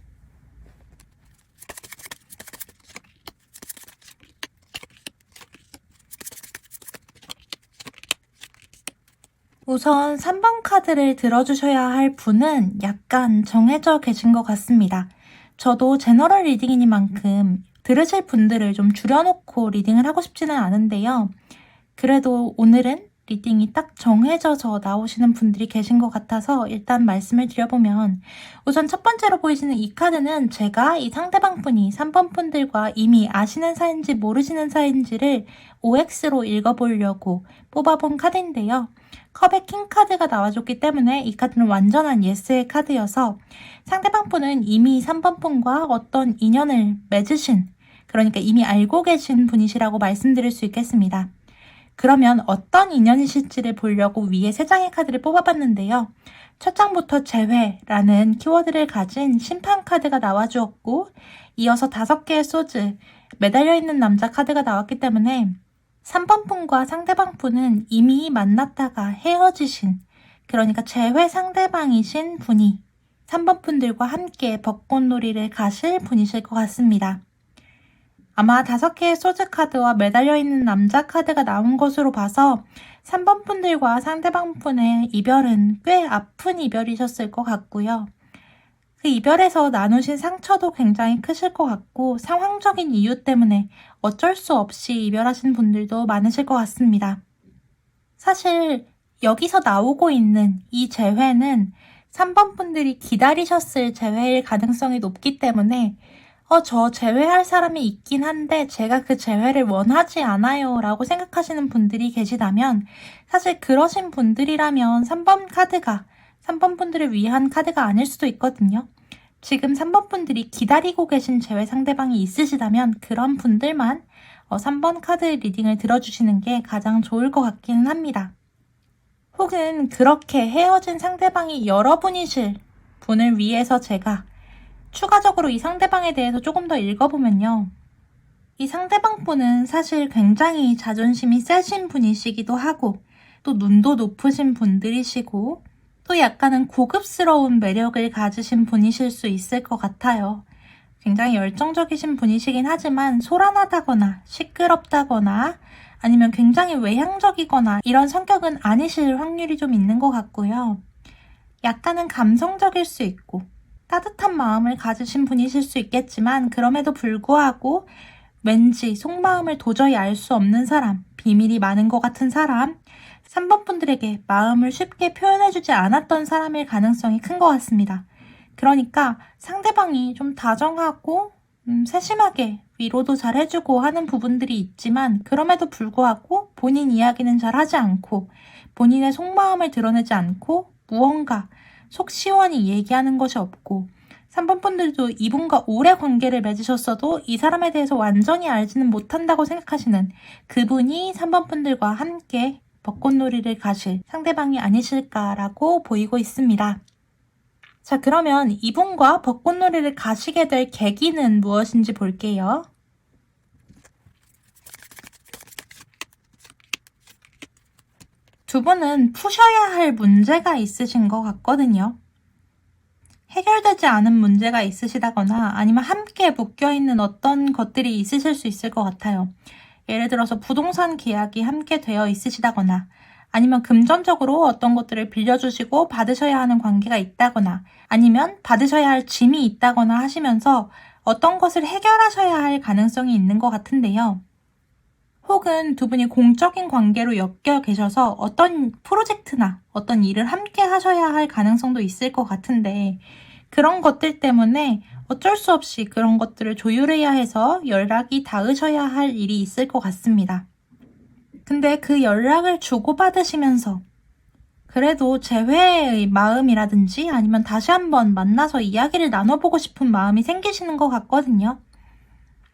[SPEAKER 1] 우선 3번 카드를 들어주셔야 할 분은 약간 정해져 계신 것 같습니다. 저도 제너럴 리딩이니만큼 들으실 분들을 좀 줄여놓고 리딩을 하고 싶지는 않은데요. 그래도 오늘은 리딩이 딱 정해져서 나오시는 분들이 계신 것 같아서 일단 말씀을 드려보면, 우선 첫 번째로 보이시는 이 카드는 제가 이 상대방 분이 3번 분들과 이미 아시는 사이인지 모르시는 사이인지를 OX로 읽어보려고 뽑아본 카드인데요. 컵의 킹 카드가 나와줬기 때문에 이 카드는 완전한 예스의 카드여서 상대방 분은 이미 3번 분과 어떤 인연을 맺으신, 그러니까 이미 알고 계신 분이시라고 말씀드릴 수 있겠습니다. 그러면 어떤 인연이실지를 보려고 위에 3장의 카드를 뽑아봤는데요. 첫 장부터 재회라는 키워드를 가진 심판 카드가 나와주었고, 이어서 5개의 소즈, 매달려 있는 남자 카드가 나왔기 때문에 3번 분과 상대방 분은 이미 만났다가 헤어지신, 그러니까 재회 상대방이신 분이 3번 분들과 함께 벚꽃놀이를 가실 분이실 것 같습니다. 아마 5개의 소즈 카드와 매달려 있는 남자 카드가 나온 것으로 봐서 3번 분들과 상대방 분의 이별은 꽤 아픈 이별이셨을 것 같고요. 그 이별에서 나누신 상처도 굉장히 크실 것 같고, 상황적인 이유 때문에 어쩔 수 없이 이별하신 분들도 많으실 것 같습니다. 사실 여기서 나오고 있는 이 재회는 3번 분들이 기다리셨을 재회일 가능성이 높기 때문에 저 재회할 사람이 있긴 한데 제가 그 재회를 원하지 않아요 라고 생각하시는 분들이 계시다면, 사실 그러신 분들이라면 3번 카드가 3번 분들을 위한 카드가 아닐 수도 있거든요. 지금 3번 분들이 기다리고 계신 재회 상대방이 있으시다면 그런 분들만 3번 카드 리딩을 들어주시는 게 가장 좋을 것 같기는 합니다. 혹은 그렇게 헤어진 상대방이 여러분이실 분을 위해서 제가 추가적으로 이 상대방에 대해서 조금 더 읽어보면요. 이 상대방 분은 사실 굉장히 자존심이 세신 분이시기도 하고, 또 눈도 높으신 분들이시고, 또 약간은 고급스러운 매력을 가지신 분이실 수 있을 것 같아요. 굉장히 열정적이신 분이시긴 하지만 소란하다거나 시끄럽다거나 아니면 굉장히 외향적이거나 이런 성격은 아니실 확률이 좀 있는 것 같고요. 약간은 감성적일 수 있고 따뜻한 마음을 가지신 분이실 수 있겠지만, 그럼에도 불구하고 왠지 속마음을 도저히 알 수 없는 사람, 비밀이 많은 것 같은 사람, 3번 분들에게 마음을 쉽게 표현해주지 않았던 사람일 가능성이 큰 것 같습니다. 그러니까 상대방이 좀 다정하고 세심하게 위로도 잘 해주고 하는 부분들이 있지만, 그럼에도 불구하고 본인 이야기는 잘 하지 않고 본인의 속마음을 드러내지 않고 무언가 속 시원히 얘기하는 것이 없고, 3번 분들도 이분과 오래 관계를 맺으셨어도 이 사람에 대해서 완전히 알지는 못한다고 생각하시는 그분이 3번 분들과 함께 벚꽃놀이를 가실 상대방이 아니실까라고 보이고 있습니다. 자, 그러면 이분과 벚꽃놀이를 가시게 될 계기는 무엇인지 볼게요. 두 분은 푸셔야 할 문제가 있으신 것 같거든요. 해결되지 않은 문제가 있으시다거나 아니면 함께 묶여있는 어떤 것들이 있으실 수 있을 것 같아요. 예를 들어서 부동산 계약이 함께 되어 있으시다거나, 아니면 금전적으로 어떤 것들을 빌려주시고 받으셔야 하는 관계가 있다거나, 아니면 받으셔야 할 짐이 있다거나 하시면서 어떤 것을 해결하셔야 할 가능성이 있는 것 같은데요. 혹은 두 분이 공적인 관계로 엮여 계셔서 어떤 프로젝트나 어떤 일을 함께 하셔야 할 가능성도 있을 것 같은데, 그런 것들 때문에 어쩔 수 없이 그런 것들을 조율해야 해서 연락이 닿으셔야 할 일이 있을 것 같습니다. 근데 그 연락을 주고받으시면서 그래도 재회의 마음이라든지 아니면 다시 한번 만나서 이야기를 나눠보고 싶은 마음이 생기시는 것 같거든요.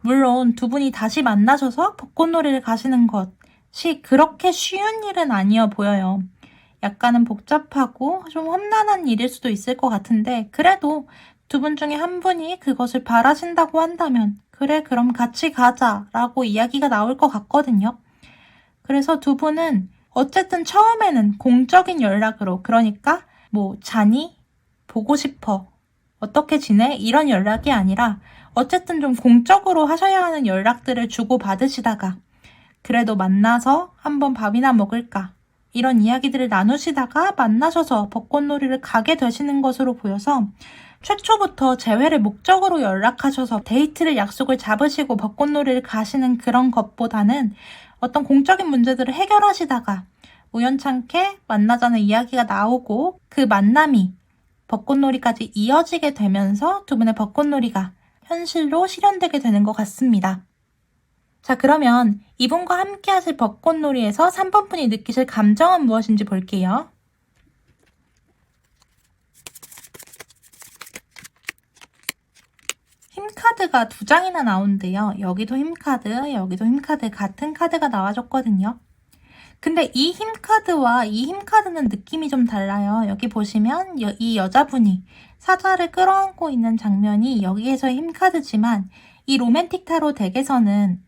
[SPEAKER 1] 물론 두 분이 다시 만나셔서 벚꽃놀이를 가시는 것이 그렇게 쉬운 일은 아니어 보여요. 약간은 복잡하고 좀 험난한 일일 수도 있을 것 같은데 그래도 두 분 중에 한 분이 그것을 바라신다고 한다면 그래 그럼 같이 가자 라고 이야기가 나올 것 같거든요. 그래서 두 분은 어쨌든 처음에는 공적인 연락으로 그러니까 뭐 자니? 보고 싶어. 어떻게 지내? 이런 연락이 아니라 어쨌든 좀 공적으로 하셔야 하는 연락들을 주고받으시다가 그래도 만나서 한번 밥이나 먹을까? 이런 이야기들을 나누시다가 만나셔서 벚꽃놀이를 가게 되시는 것으로 보여서 최초부터 재회를 목적으로 연락하셔서 데이트를 약속을 잡으시고 벚꽃놀이를 가시는 그런 것보다는 어떤 공적인 문제들을 해결하시다가 우연찮게 만나자는 이야기가 나오고 그 만남이 벚꽃놀이까지 이어지게 되면서 두 분의 벚꽃놀이가 현실로 실현되게 되는 것 같습니다. 자, 그러면 이분과 함께 하실 벚꽃놀이에서 3번 분이 느끼실 감정은 무엇인지 볼게요. 힘카드가 2장이나 나오는데요. 여기도 힘카드, 여기도 힘카드 같은 카드가 나와줬거든요. 근데 이 힘카드와 이 힘카드는 느낌이 좀 달라요. 여기 보시면 이 여자분이 사자를 끌어안고 있는 장면이 여기에서의 힘카드지만 이 로맨틱 타로 덱에서는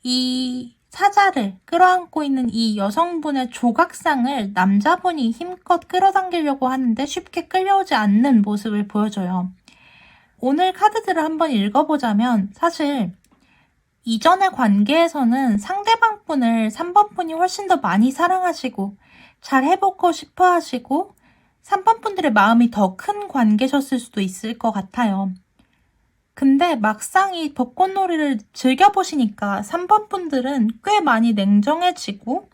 [SPEAKER 1] 이 사자를 끌어안고 있는 이 여성분의 조각상을 남자분이 힘껏 끌어당기려고 하는데 쉽게 끌려오지 않는 모습을 보여줘요. 오늘 카드들을 한번 읽어보자면 사실 이전의 관계에서는 상대방 분을 3번 분이 훨씬 더 많이 사랑하시고 잘 해보고 싶어 하시고 3번 분들의 마음이 더 큰 관계셨을 수도 있을 것 같아요. 근데 막상 이 벚꽃놀이를 즐겨보시니까 3번 분들은 꽤 많이 냉정해지고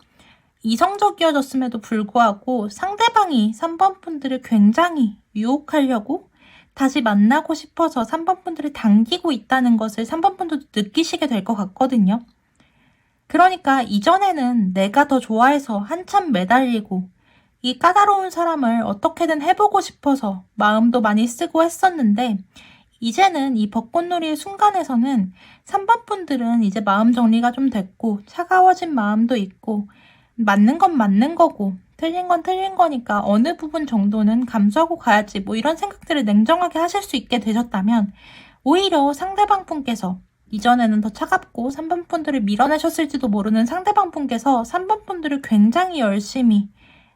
[SPEAKER 1] 이성적이어졌음에도 불구하고 상대방이 3번 분들을 굉장히 유혹하려고 다시 만나고 싶어서 3번 분들을 당기고 있다는 것을 3번 분들도 느끼시게 될 것 같거든요. 그러니까 이전에는 내가 더 좋아해서 한참 매달리고 이 까다로운 사람을 어떻게든 해보고 싶어서 마음도 많이 쓰고 했었는데 이제는 이 벚꽃놀이의 순간에서는 3번 분들은 이제 마음 정리가 좀 됐고 차가워진 마음도 있고 맞는 건 맞는 거고 틀린 건 틀린 거니까 어느 부분 정도는 감수하고 가야지 뭐 이런 생각들을 냉정하게 하실 수 있게 되셨다면 오히려 상대방 분께서 이전에는 더 차갑고 3번 분들을 밀어내셨을지도 모르는 상대방 분께서 3번 분들을 굉장히 열심히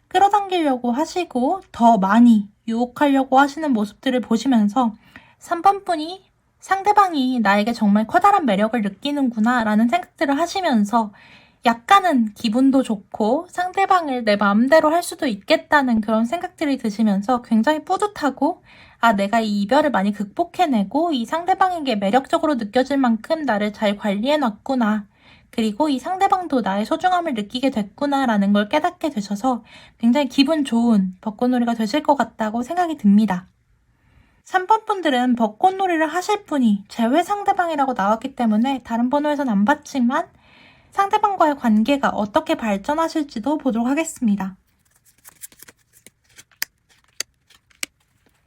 [SPEAKER 1] 끌어당기려고 하시고 더 많이 유혹하려고 하시는 모습들을 보시면서 3번 분이 상대방이 나에게 정말 커다란 매력을 느끼는구나 라는 생각들을 하시면서 약간은 기분도 좋고 상대방을 내 마음대로 할 수도 있겠다는 그런 생각들이 드시면서 굉장히 뿌듯하고 아, 내가 이 이별을 많이 극복해내고 이 상대방에게 매력적으로 느껴질 만큼 나를 잘 관리해놨구나. 그리고 이 상대방도 나의 소중함을 느끼게 됐구나 라는 걸 깨닫게 되셔서 굉장히 기분 좋은 벚꽃놀이가 되실 것 같다고 생각이 듭니다. 3번 분들은 벚꽃놀이를 하실 분이 재회 상대방이라고 나왔기 때문에 다른 번호에선 안 봤지만 상대방과의 관계가 어떻게 발전하실지도 보도록 하겠습니다.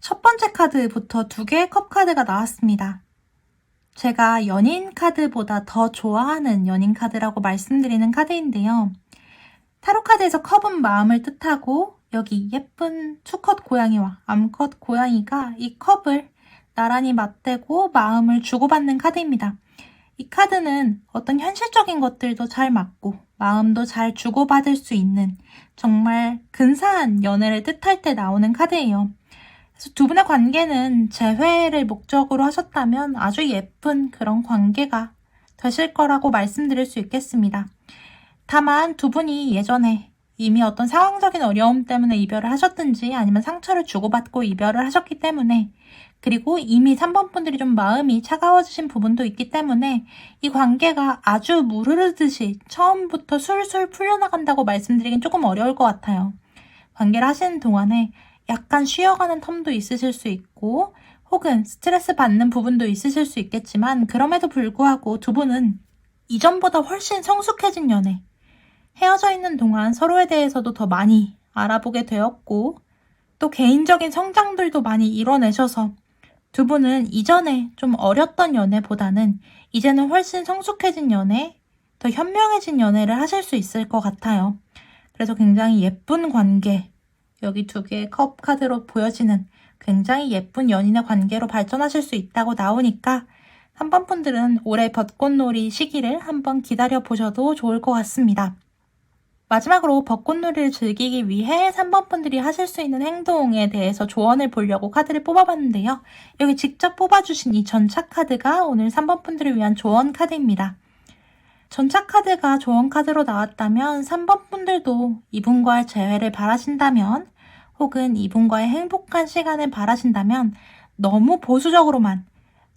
[SPEAKER 1] 첫 번째 카드부터 2개의 컵 카드가 나왔습니다. 제가 연인 카드보다 더 좋아하는 연인 카드라고 말씀드리는 카드인데요. 타로 카드에서 컵은 마음을 뜻하고 여기 예쁜 수컷 고양이와 암컷 고양이가 이 컵을 나란히 맞대고 마음을 주고받는 카드입니다. 이 카드는 어떤 현실적인 것들도 잘 맞고 마음도 잘 주고받을 수 있는 정말 근사한 연애를 뜻할 때 나오는 카드예요. 그래서 두 분의 관계는 재회를 목적으로 하셨다면 아주 예쁜 그런 관계가 되실 거라고 말씀드릴 수 있겠습니다. 다만 두 분이 예전에 이미 어떤 상황적인 어려움 때문에 이별을 하셨든지 아니면 상처를 주고받고 이별을 하셨기 때문에 그리고 이미 3번 분들이 좀 마음이 차가워지신 부분도 있기 때문에 이 관계가 아주 물 흐르듯이 처음부터 술술 풀려나간다고 말씀드리긴 조금 어려울 것 같아요. 관계를 하시는 동안에 약간 쉬어가는 텀도 있으실 수 있고 혹은 스트레스 받는 부분도 있으실 수 있겠지만 그럼에도 불구하고 두 분은 이전보다 훨씬 성숙해진 연애, 헤어져 있는 동안 서로에 대해서도 더 많이 알아보게 되었고 또 개인적인 성장들도 많이 이뤄내셔서 두 분은 이전에 좀 어렸던 연애보다는 이제는 훨씬 성숙해진 연애, 더 현명해진 연애를 하실 수 있을 것 같아요. 그래서 굉장히 예쁜 관계, 여기 두 개의 컵 카드로 보여지는 굉장히 예쁜 연인의 관계로 발전하실 수 있다고 나오니까 3번 분들은 올해 벚꽃놀이 시기를 한번 기다려 보셔도 좋을 것 같습니다. 마지막으로 벚꽃놀이를 즐기기 위해 3번 분들이 하실 수 있는 행동에 대해서 조언을 보려고 카드를 뽑아봤는데요. 여기 직접 뽑아주신 이 전차 카드가 오늘 3번 분들을 위한 조언 카드입니다. 전차 카드가 조언 카드로 나왔다면 3번 분들도 이분과의 재회를 바라신다면 혹은 이분과의 행복한 시간을 바라신다면 너무 보수적으로만,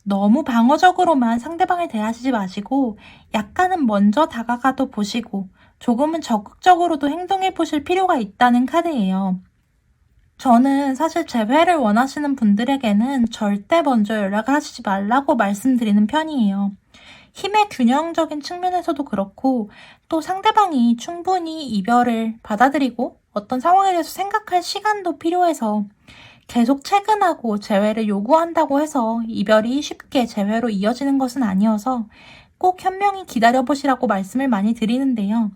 [SPEAKER 1] 너무 방어적으로만 상대방을 대하시지 마시고 약간은 먼저 다가가도 보시고 조금은 적극적으로도 행동해 보실 필요가 있다는 카드예요. 저는 사실 재회를 원하시는 분들에게는 절대 먼저 연락을 하시지 말라고 말씀드리는 편이에요. 힘의 균형적인 측면에서도 그렇고 또 상대방이 충분히 이별을 받아들이고 어떤 상황에 대해서 생각할 시간도 필요해서 계속 퇴근하고 재회를 요구한다고 해서 이별이 쉽게 재회로 이어지는 것은 아니어서 꼭 현명히 기다려보시라고 말씀을 많이 드리는데요.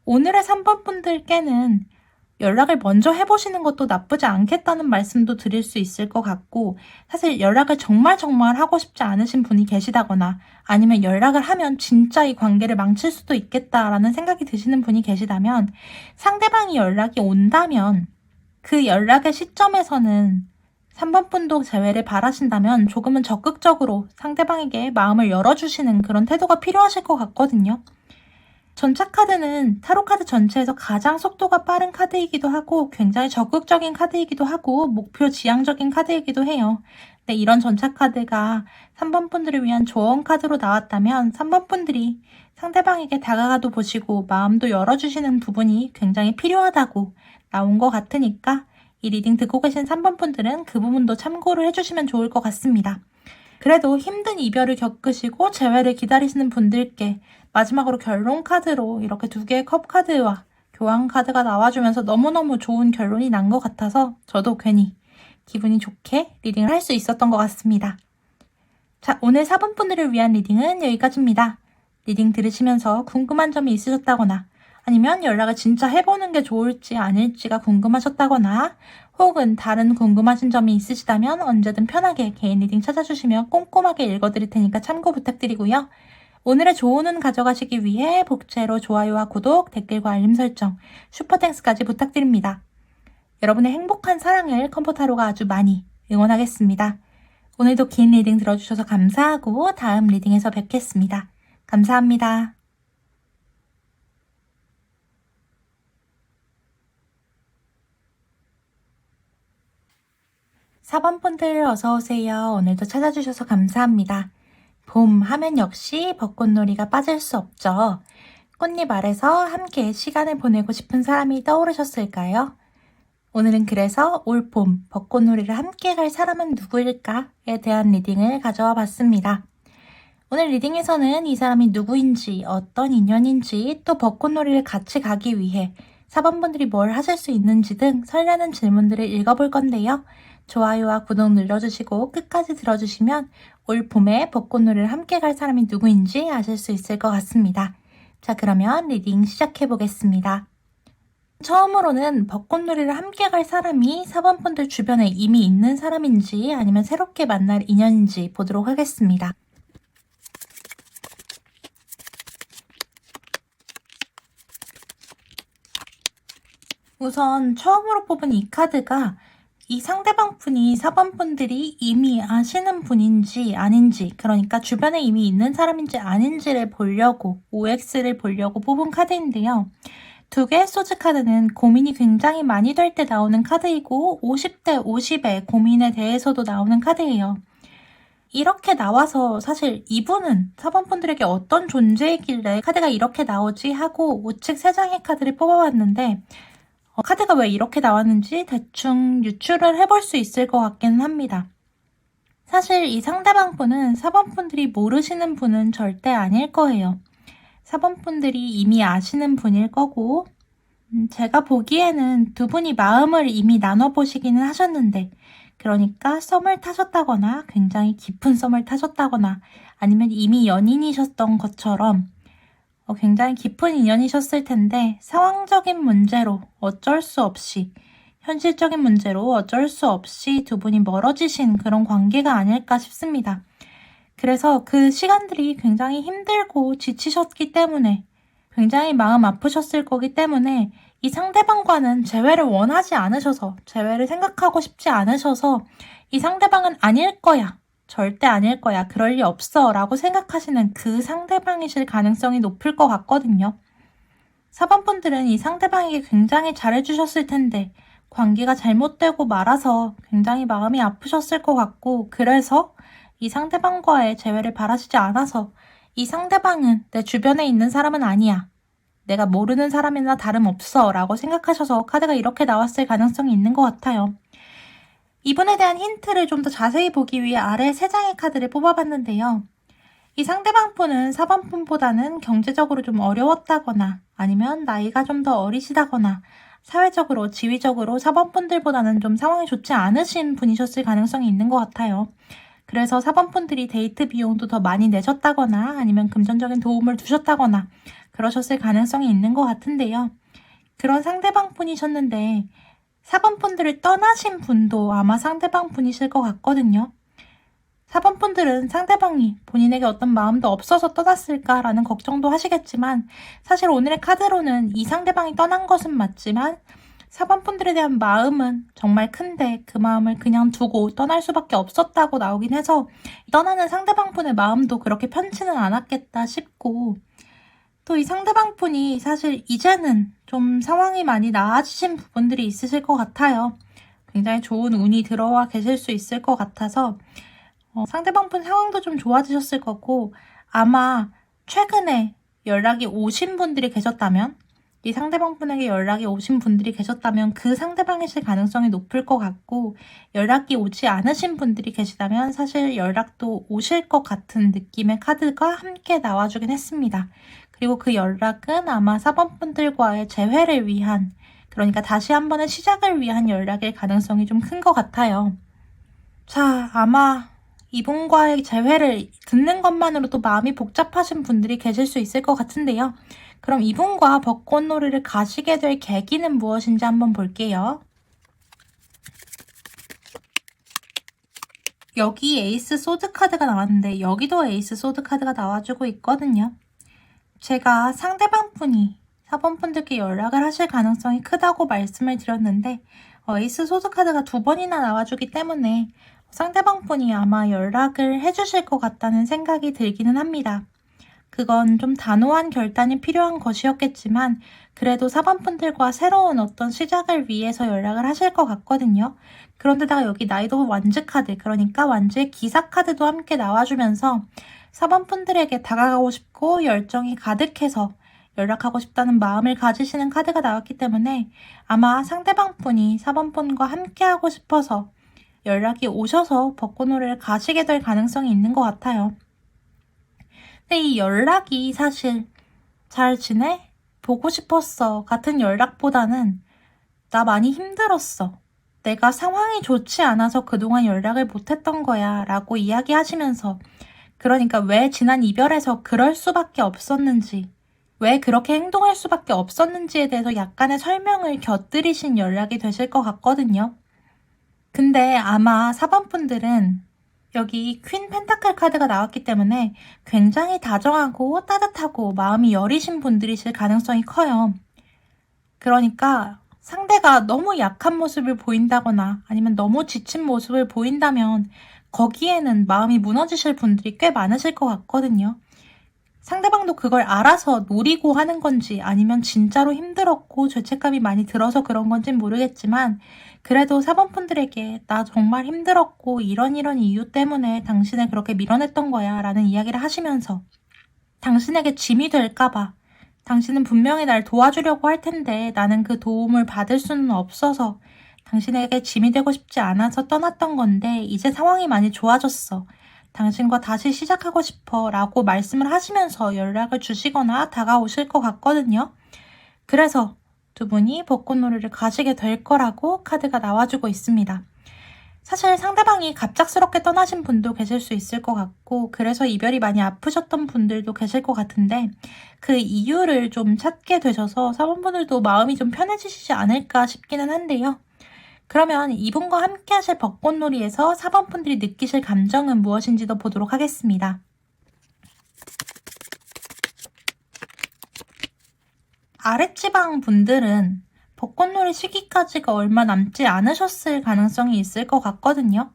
[SPEAKER 1] 오늘의 3번 분들께는 연락을 먼저 해보시는 것도 나쁘지 않겠다는 말씀도 드릴 수 있을 것 같고 사실 연락을 정말 하고 싶지 않으신 분이 계시다거나 아니면 연락을 하면 진짜 이 관계를 망칠 수도 있겠다라는 생각이 드시는 분이 계시다면 상대방이 연락이 온다면 그 연락의 시점에서는 3번 분도 재회를 바라신다면 조금은 적극적으로 상대방에게 마음을 열어주시는 그런 태도가 필요하실 것 같거든요. 전차 카드는 타로 카드 전체에서 가장 속도가 빠른 카드이기도 하고 굉장히 적극적인 카드이기도 하고 목표 지향적인 카드이기도 해요. 근데 이런 전차 카드가 3번 분들을 위한 조언 카드로 나왔다면 3번 분들이 상대방에게 다가가도 보시고 마음도 열어주시는 부분이 굉장히 필요하다고 나온 것 같으니까 이 리딩 듣고 계신 3번 분들은 그 부분도 참고를 해주시면 좋을 것 같습니다. 그래도 힘든 이별을 겪으시고 재회를 기다리시는 분들께 마지막으로 결론 카드로 이렇게 두 개의 컵 카드와 교환 카드가 나와주면서 너무너무 좋은 결론이 난 것 같아서 저도 괜히 기분이 좋게 리딩을 할 수 있었던 것 같습니다. 자, 오늘 4번 분들을 위한 리딩은 여기까지입니다. 리딩 들으시면서 궁금한 점이 있으셨다거나 아니면 연락을 진짜 해보는 게 좋을지 아닐지가 궁금하셨다거나 혹은 다른 궁금하신 점이 있으시다면 언제든 편하게 개인 리딩 찾아주시면 꼼꼼하게 읽어드릴 테니까 참고 부탁드리고요. 오늘의 조언은 가져가시기 위해 복제로 좋아요와 구독, 댓글과 알림 설정, 슈퍼땡스까지 부탁드립니다. 여러분의 행복한 사랑을 컴포타로가 아주 많이 응원하겠습니다. 오늘도 긴 리딩 들어주셔서 감사하고 다음 리딩에서 뵙겠습니다. 감사합니다. 4번 분들 어서오세요. 오늘도 찾아주셔서 감사합니다. 봄 하면 역시 벚꽃놀이가 빠질 수 없죠. 꽃잎 아래서 함께 시간을 보내고 싶은 사람이 떠오르셨을까요? 오늘은 그래서 올 봄 벚꽃놀이를 함께 갈 사람은 누구일까에 대한 리딩을 가져와 봤습니다. 오늘 리딩에서는 이 사람이 누구인지, 어떤 인연인지, 또 벚꽃놀이를 같이 가기 위해 4번 분들이 뭘 하실 수 있는지 등 설레는 질문들을 읽어볼 건데요. 좋아요와 구독 눌러주시고 끝까지 들어주시면 올 봄에 벚꽃놀이를 함께 갈 사람이 누구인지 아실 수 있을 것 같습니다. 자, 그러면 리딩 시작해 보겠습니다. 처음으로는 벚꽃놀이를 함께 갈 사람이 4번 분들 주변에 이미 있는 사람인지 아니면 새롭게 만날 인연인지 보도록 하겠습니다. 우선 처음으로 뽑은 이 카드가 이 상대방 분이 4번 분들이 이미 아시는 분인지 아닌지, 그러니까 주변에 이미 있는 사람인지 아닌지를 보려고, OX를 보려고 뽑은 카드인데요. 두 개의 소즈 카드는 고민이 굉장히 많이 될 때 나오는 카드이고 50대 50의 고민에 대해서도 나오는 카드예요. 이렇게 나와서 사실 이분은 4번 분들에게 어떤 존재이길래 카드가 이렇게 나오지 하고 우측 3장의 카드를 뽑아봤는데 카드가 왜 이렇게 나왔는지 대충 유추를 해볼 수 있을 것 같기는 합니다. 사실 이 상대방분은 4번분들이 모르시는 분은 절대 아닐 거예요. 4번분들이 이미 아시는 분일 거고, 제가 보기에는 두 분이 마음을 이미 나눠보시기는 하셨는데, 그러니까 썸을 타셨다거나 굉장히 깊은 썸을 타셨다거나 아니면 이미 연인이셨던 것처럼 굉장히 깊은 인연이셨을 텐데 상황적인 문제로 어쩔 수 없이 현실적인 문제로 어쩔 수 없이 두 분이 멀어지신 그런 관계가 아닐까 싶습니다. 그래서 그 시간들이 굉장히 힘들고 지치셨기 때문에 굉장히 마음 아프셨을 거기 때문에 이 상대방과는 재회를 원하지 않으셔서 재회를 생각하고 싶지 않으셔서 이 상대방은 아닐 거야. 절대 아닐 거야. 그럴 리 없어. 라고 생각하시는 그 상대방이실 가능성이 높을 것 같거든요. 4번분들은 이 상대방에게 굉장히 잘해주셨을 텐데 관계가 잘못되고 말아서 굉장히 마음이 아프셨을 것 같고 그래서 이 상대방과의 재회를 바라시지 않아서 이 상대방은 내 주변에 있는 사람은 아니야. 내가 모르는 사람이나 다름없어 라고 생각하셔서 카드가 이렇게 나왔을 가능성이 있는 것 같아요. 이분에 대한 힌트를 좀 더 자세히 보기 위해 아래 3장의 카드를 뽑아봤는데요. 이 상대방분은 4번분보다는 경제적으로 좀 어려웠다거나 아니면 나이가 좀 더 어리시다거나 사회적으로, 지위적으로 4번분들보다는 좀 상황이 좋지 않으신 분이셨을 가능성이 있는 것 같아요. 그래서 4번분들이 데이트 비용도 더 많이 내셨다거나 아니면 금전적인 도움을 주셨다거나 그러셨을 가능성이 있는 것 같은데요. 그런 상대방 분이셨는데 4번분들을 떠나신 분도 아마 상대방 분이실 것 같거든요. 4번분들은 상대방이 본인에게 어떤 마음도 없어서 떠났을까라는 걱정도 하시겠지만 사실 오늘의 카드로는 이 상대방이 떠난 것은 맞지만 4번분들에 대한 마음은 정말 큰데 그 마음을 그냥 두고 떠날 수밖에 없었다고 나오긴 해서 떠나는 상대방분의 마음도 그렇게 편치는 않았겠다 싶고 또 이 상대방분이 사실 이제는 좀 상황이 많이 나아지신 부분들이 있으실 것 같아요. 굉장히 좋은 운이 들어와 계실 수 있을 것 같아서 상대방분 상황도 좀 좋아지셨을 거고 아마 최근에 연락이 오신 분들이 계셨다면 이 상대방분에게 연락이 오신 분들이 계셨다면 그 상대방이실 가능성이 높을 것 같고 연락이 오지 않으신 분들이 계시다면 사실 연락도 오실 것 같은 느낌의 카드가 함께 나와주긴 했습니다. 그리고 그 연락은 아마 4번분들과의 재회를 위한 그러니까 다시 한 번의 시작을 위한 연락일 가능성이 좀 큰 것 같아요. 자, 아마 이분과의 재회를 듣는 것만으로도 마음이 복잡하신 분들이 계실 수 있을 것 같은데요. 그럼 이분과 벚꽃놀이를 가시게 될 계기는 무엇인지 한번 볼게요. 여기 에이스 소드 카드가 나왔는데 여기도 에이스 소드 카드가 나와주고 있거든요. 제가 상대방 분이 4번분들께 연락을 하실 가능성이 크다고 말씀을 드렸는데 에이스 소드 카드가 2번이나 나와주기 때문에 상대방 분이 아마 연락을 해주실 것 같다는 생각이 들기는 합니다. 그건 좀 단호한 결단이 필요한 것이었겠지만 그래도 4번분들과 새로운 어떤 시작을 위해서 연락을 하실 것 같거든요. 그런데다가 여기 나이도 완즈 카드, 그러니까 완즈의 기사 카드도 함께 나와주면서 4번분들에게 다가가고 싶고 열정이 가득해서 연락하고 싶다는 마음을 가지시는 카드가 나왔기 때문에 아마 상대방 분이 4번분과 함께 하고 싶어서 연락이 오셔서 벚꽃놀이를 가시게 될 가능성이 있는 것 같아요. 근데 이 연락이 사실 잘 지내? 보고 싶었어 같은 연락보다는 나 많이 힘들었어. 내가 상황이 좋지 않아서 그동안 연락을 못했던 거야 라고 이야기하시면서 그러니까 왜 지난 이별에서 그럴 수밖에 없었는지 왜 그렇게 행동할 수밖에 없었는지에 대해서 약간의 설명을 곁들이신 연락이 되실 것 같거든요. 근데 아마 4번분들은 여기 퀸 펜타클 카드가 나왔기 때문에 굉장히 다정하고 따뜻하고 마음이 여리신 분들이실 가능성이 커요. 그러니까 상대가 너무 약한 모습을 보인다거나 아니면 너무 지친 모습을 보인다면 거기에는 마음이 무너지실 분들이 꽤 많으실 것 같거든요. 상대방도 그걸 알아서 노리고 하는 건지 아니면 진짜로 힘들었고 죄책감이 많이 들어서 그런 건지는 모르겠지만 그래도 4번분들에게 나 정말 힘들었고 이런 이유 때문에 당신을 그렇게 밀어냈던 거야 라는 이야기를 하시면서 당신에게 짐이 될까봐 당신은 분명히 날 도와주려고 할 텐데 나는 그 도움을 받을 수는 없어서 당신에게 짐이 되고 싶지 않아서 떠났던 건데 이제 상황이 많이 좋아졌어. 당신과 다시 시작하고 싶어 라고 말씀을 하시면서 연락을 주시거나 다가오실 것 같거든요. 그래서 두 분이 벚꽃놀이를 가시게 될 거라고 카드가 나와주고 있습니다. 사실 상대방이 갑작스럽게 떠나신 분도 계실 수 있을 것 같고 그래서 이별이 많이 아프셨던 분들도 계실 것 같은데 그 이유를 좀 찾게 되셔서 사번분들도 마음이 좀 편해지시지 않을까 싶기는 한데요. 그러면 이분과 함께 하실 벚꽃놀이에서 4번분들이 느끼실 감정은 무엇인지도 보도록 하겠습니다. 아랫지방 분들은 벚꽃놀이 시기까지가 얼마 남지 않으셨을 가능성이 있을 것 같거든요.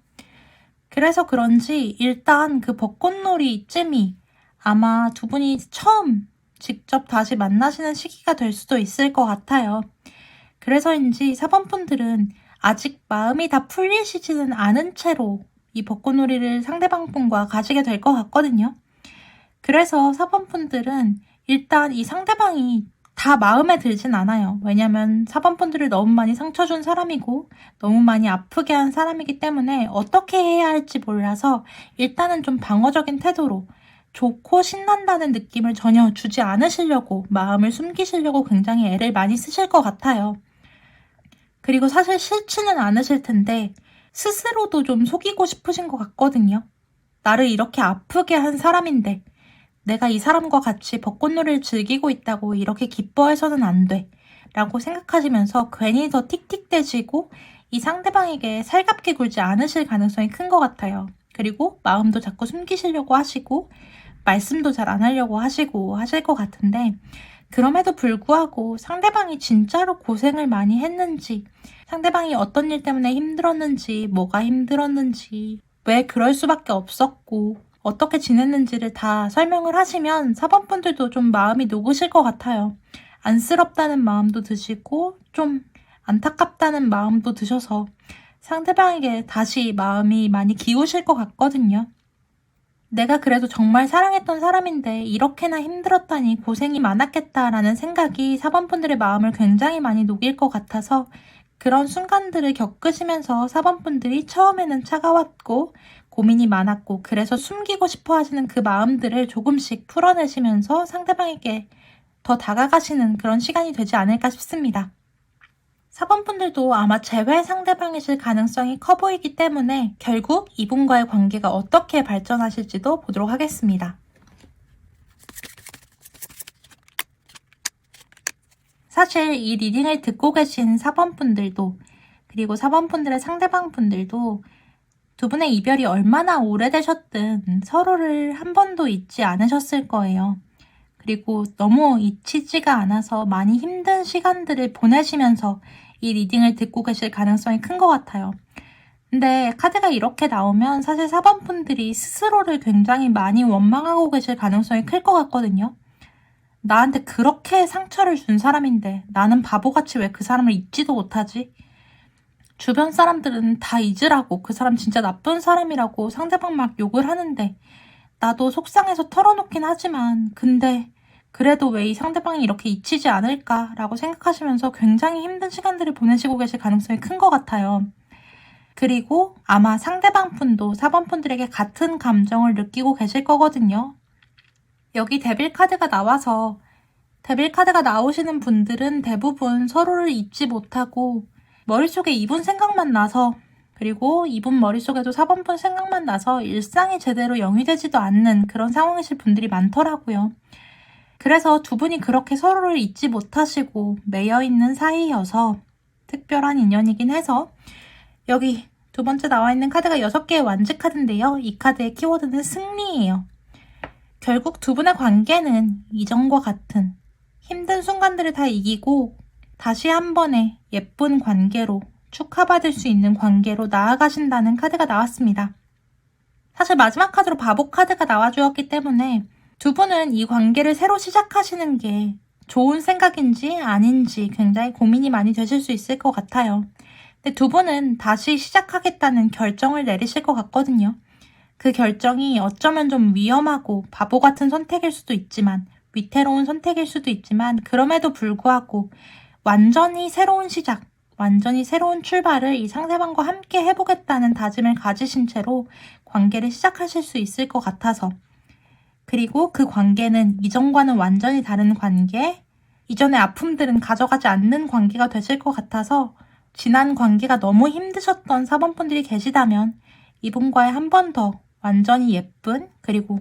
[SPEAKER 1] 그래서 그런지 일단 그 벚꽃놀이쯤이 아마 두 분이 처음 직접 다시 만나시는 시기가 될 수도 있을 것 같아요. 그래서인지 4번분들은 아직 마음이 다 풀리시지는 않은 채로 이 벚꽃놀이를 상대방분과 가시게 될 것 같거든요. 그래서 4번분들은 일단 이 상대방이 다 마음에 들진 않아요. 왜냐면 4번분들을 너무 많이 상처 준 사람이고 너무 많이 아프게 한 사람이기 때문에 어떻게 해야 할지 몰라서 일단은 좀 방어적인 태도로 좋고 신난다는 느낌을 전혀 주지 않으시려고 마음을 숨기시려고 굉장히 애를 많이 쓰실 것 같아요. 그리고 사실 싫지는 않으실 텐데 스스로도 좀 속이고 싶으신 것 같거든요. 나를 이렇게 아프게 한 사람인데 내가 이 사람과 같이 벚꽃놀이를 즐기고 있다고 이렇게 기뻐해서는 안 돼 라고 생각하시면서 괜히 더 틱틱대시고 이 상대방에게 살갑게 굴지 않으실 가능성이 큰 것 같아요. 그리고 마음도 자꾸 숨기시려고 하시고 말씀도 잘 안 하려고 하시고 하실 것 같은데 그럼에도 불구하고 상대방이 진짜로 고생을 많이 했는지 상대방이 어떤 일 때문에 힘들었는지 뭐가 힘들었는지 왜 그럴 수밖에 없었고 어떻게 지냈는지를 다 설명을 하시면 4번분들도 좀 마음이 녹으실 것 같아요. 안쓰럽다는 마음도 드시고 좀 안타깝다는 마음도 드셔서 상대방에게 다시 마음이 많이 기우실 것 같거든요. 내가 그래도 정말 사랑했던 사람인데 이렇게나 힘들었다니 고생이 많았겠다라는 생각이 4번분들의 마음을 굉장히 많이 녹일 것 같아서 그런 순간들을 겪으시면서 4번분들이 처음에는 차가웠고 고민이 많았고 그래서 숨기고 싶어 하시는 그 마음들을 조금씩 풀어내시면서 상대방에게 더 다가가시는 그런 시간이 되지 않을까 싶습니다. 4번분들도 아마 재회 상대방이실 가능성이 커 보이기 때문에 결국 이분과의 관계가 어떻게 발전하실지도 보도록 하겠습니다. 사실 이 리딩을 듣고 계신 4번분들도 그리고 4번분들의 상대방분들도 두 분의 이별이 얼마나 오래되셨든 서로를 한 번도 잊지 않으셨을 거예요. 그리고 너무 잊히지가 않아서 많이 힘든 시간들을 보내시면서 이 리딩을 듣고 계실 가능성이 큰 것 같아요. 근데 카드가 이렇게 나오면 사실 4번분들이 스스로를 굉장히 많이 원망하고 계실 가능성이 클 것 같거든요. 나한테 그렇게 상처를 준 사람인데 나는 바보같이 왜 그 사람을 잊지도 못하지? 주변 사람들은 다 잊으라고 그 사람 진짜 나쁜 사람이라고 상대방 막 욕을 하는데 나도 속상해서 털어놓긴 하지만 근데 그래도 왜 이 상대방이 이렇게 잊히지 않을까라고 생각하시면서 굉장히 힘든 시간들을 보내시고 계실 가능성이 큰 것 같아요. 그리고 아마 상대방 분도 4번분들에게 같은 감정을 느끼고 계실 거거든요. 여기 데빌 카드가 나와서 데빌 카드가 나오시는 분들은 대부분 서로를 잊지 못하고 머릿속에 이분 생각만 나서 그리고 이분 머릿속에도 4번분 생각만 나서 일상이 제대로 영위되지도 않는 그런 상황이실 분들이 많더라고요. 그래서 두 분이 그렇게 서로를 잊지 못하시고 매여있는 사이여서 특별한 인연이긴 해서 여기 두 번째 나와 있는 카드가 6개의 완즈 카드인데요. 이 카드의 키워드는 승리예요. 결국 두 분의 관계는 이전과 같은 힘든 순간들을 다 이기고 다시 한 번의 예쁜 관계로 축하받을 수 있는 관계로 나아가신다는 카드가 나왔습니다. 사실 마지막 카드로 바보 카드가 나와주었기 때문에 두 분은 이 관계를 새로 시작하시는 게 좋은 생각인지 아닌지 굉장히 고민이 많이 되실 수 있을 것 같아요. 근데 두 분은 다시 시작하겠다는 결정을 내리실 것 같거든요. 그 결정이 어쩌면 좀 위험하고 바보 같은 선택일 수도 있지만 위태로운 선택일 수도 있지만 그럼에도 불구하고 완전히 새로운 시작, 완전히 새로운 출발을 이 상대방과 함께 해보겠다는 다짐을 가지신 채로 관계를 시작하실 수 있을 것 같아서, 그리고 그 관계는 이전과는 완전히 다른 관계, 이전의 아픔들은 가져가지 않는 관계가 되실 것 같아서 지난 관계가 너무 힘드셨던 4번분들이 계시다면 이분과의 한 번 더 완전히 예쁜 그리고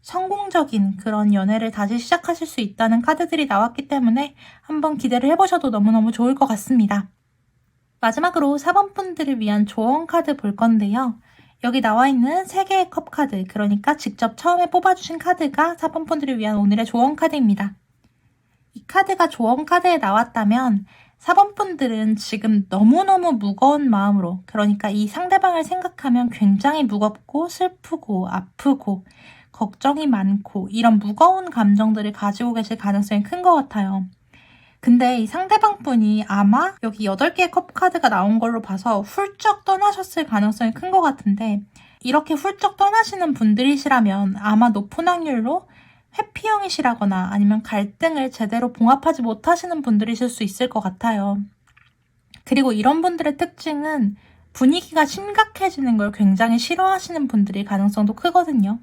[SPEAKER 1] 성공적인 그런 연애를 다시 시작하실 수 있다는 카드들이 나왔기 때문에 한번 기대를 해보셔도 너무너무 좋을 것 같습니다. 마지막으로 4번분들을 위한 조언 카드 볼 건데요. 여기 나와 있는 3개의 컵 카드, 그러니까 직접 처음에 뽑아주신 카드가 4번분들을 위한 오늘의 조언 카드입니다. 이 카드가 조언 카드에 나왔다면 4번분들은 지금 너무너무 무거운 마음으로, 그러니까 이 상대방을 생각하면 굉장히 무겁고 슬프고 아프고 걱정이 많고 이런 무거운 감정들을 가지고 계실 가능성이 큰 것 같아요. 근데 이 상대방분이 아마 여기 8개의 컵 카드가 나온 걸로 봐서 훌쩍 떠나셨을 가능성이 큰 것 같은데, 이렇게 훌쩍 떠나시는 분들이시라면 아마 높은 확률로 회피형이시라거나 아니면 갈등을 제대로 봉합하지 못하시는 분들이실 수 있을 것 같아요. 그리고 이런 분들의 특징은 분위기가 심각해지는 걸 굉장히 싫어하시는 분들일 가능성도 크거든요.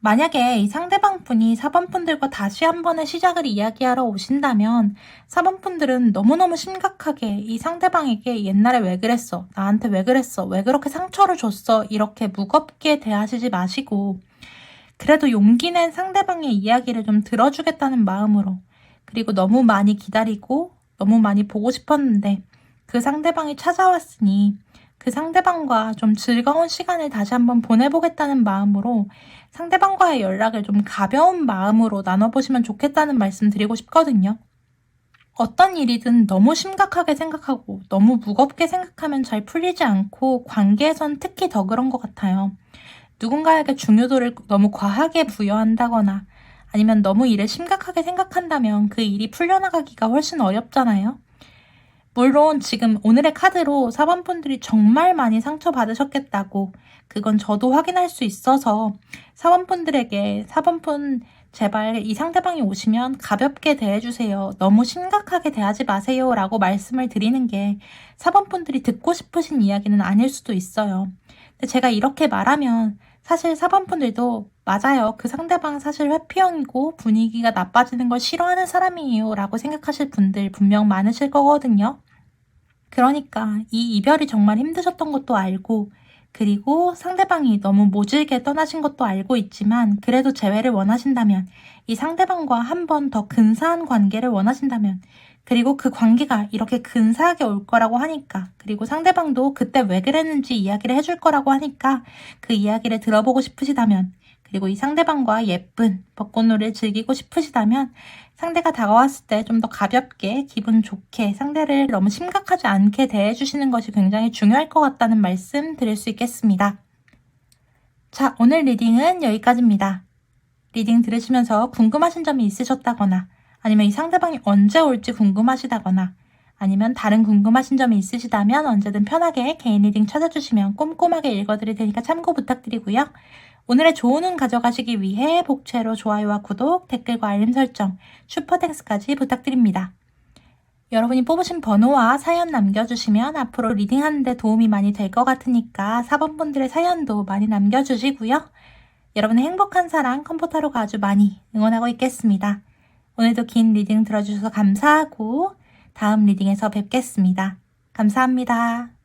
[SPEAKER 1] 만약에 이 상대방분이 4번분들과 다시 한 번의 시작을 이야기하러 오신다면 4번분들은 너무너무 심각하게 이 상대방에게 옛날에 왜 그랬어? 나한테 왜 그랬어? 왜 그렇게 상처를 줬어? 이렇게 무겁게 대하시지 마시고, 그래도 용기 낸 상대방의 이야기를 좀 들어주겠다는 마음으로, 그리고 너무 많이 기다리고 너무 많이 보고 싶었는데 그 상대방이 찾아왔으니 그 상대방과 좀 즐거운 시간을 다시 한번 보내보겠다는 마음으로 상대방과의 연락을 좀 가벼운 마음으로 나눠보시면 좋겠다는 말씀 드리고 싶거든요. 어떤 일이든 너무 심각하게 생각하고 너무 무겁게 생각하면 잘 풀리지 않고 관계에선 특히 더 그런 것 같아요. 누군가에게 중요도를 너무 과하게 부여한다거나 아니면 너무 일을 심각하게 생각한다면 그 일이 풀려나가기가 훨씬 어렵잖아요. 물론 지금 오늘의 카드로 4번분들이 정말 많이 상처받으셨겠다고, 그건 저도 확인할 수 있어서 4번분들에게 4번분 제발 이 상대방이 오시면 가볍게 대해주세요. 너무 심각하게 대하지 마세요. 라고 말씀을 드리는 게 4번분들이 듣고 싶으신 이야기는 아닐 수도 있어요. 근데 제가 이렇게 말하면 사실 4번분들도 맞아요. 그 상대방 사실 회피형이고 분위기가 나빠지는 걸 싫어하는 사람이에요. 라고 생각하실 분들 분명 많으실 거거든요. 그러니까 이 이별이 정말 힘드셨던 것도 알고, 그리고 상대방이 너무 모질게 떠나신 것도 알고 있지만 그래도 재회를 원하신다면, 이 상대방과 한 번 더 근사한 관계를 원하신다면, 그리고 그 관계가 이렇게 근사하게 올 거라고 하니까, 그리고 상대방도 그때 왜 그랬는지 이야기를 해줄 거라고 하니까 그 이야기를 들어보고 싶으시다면, 그리고 이 상대방과 예쁜 벚꽃놀이를 즐기고 싶으시다면 상대가 다가왔을 때 좀 더 가볍게 기분 좋게 상대를 너무 심각하지 않게 대해주시는 것이 굉장히 중요할 것 같다는 말씀 드릴 수 있겠습니다. 자, 오늘 리딩은 여기까지입니다. 리딩 들으시면서 궁금하신 점이 있으셨다거나 아니면 이 상대방이 언제 올지 궁금하시다거나 아니면 다른 궁금하신 점이 있으시다면 언제든 편하게 개인 리딩 찾아주시면 꼼꼼하게 읽어드릴 테니까 참고 부탁드리고요. 오늘의 좋은 운 가져가시기 위해 복채로 좋아요와 구독, 댓글과 알림 설정, 슈퍼땡스까지 부탁드립니다. 여러분이 뽑으신 번호와 사연 남겨주시면 앞으로 리딩하는 데 도움이 많이 될 것 같으니까 4번분들의 사연도 많이 남겨주시고요. 여러분의 행복한 사랑 컴포터로가 아주 많이 응원하고 있겠습니다. 오늘도 긴 리딩 들어주셔서 감사하고 다음 리딩에서 뵙겠습니다. 감사합니다.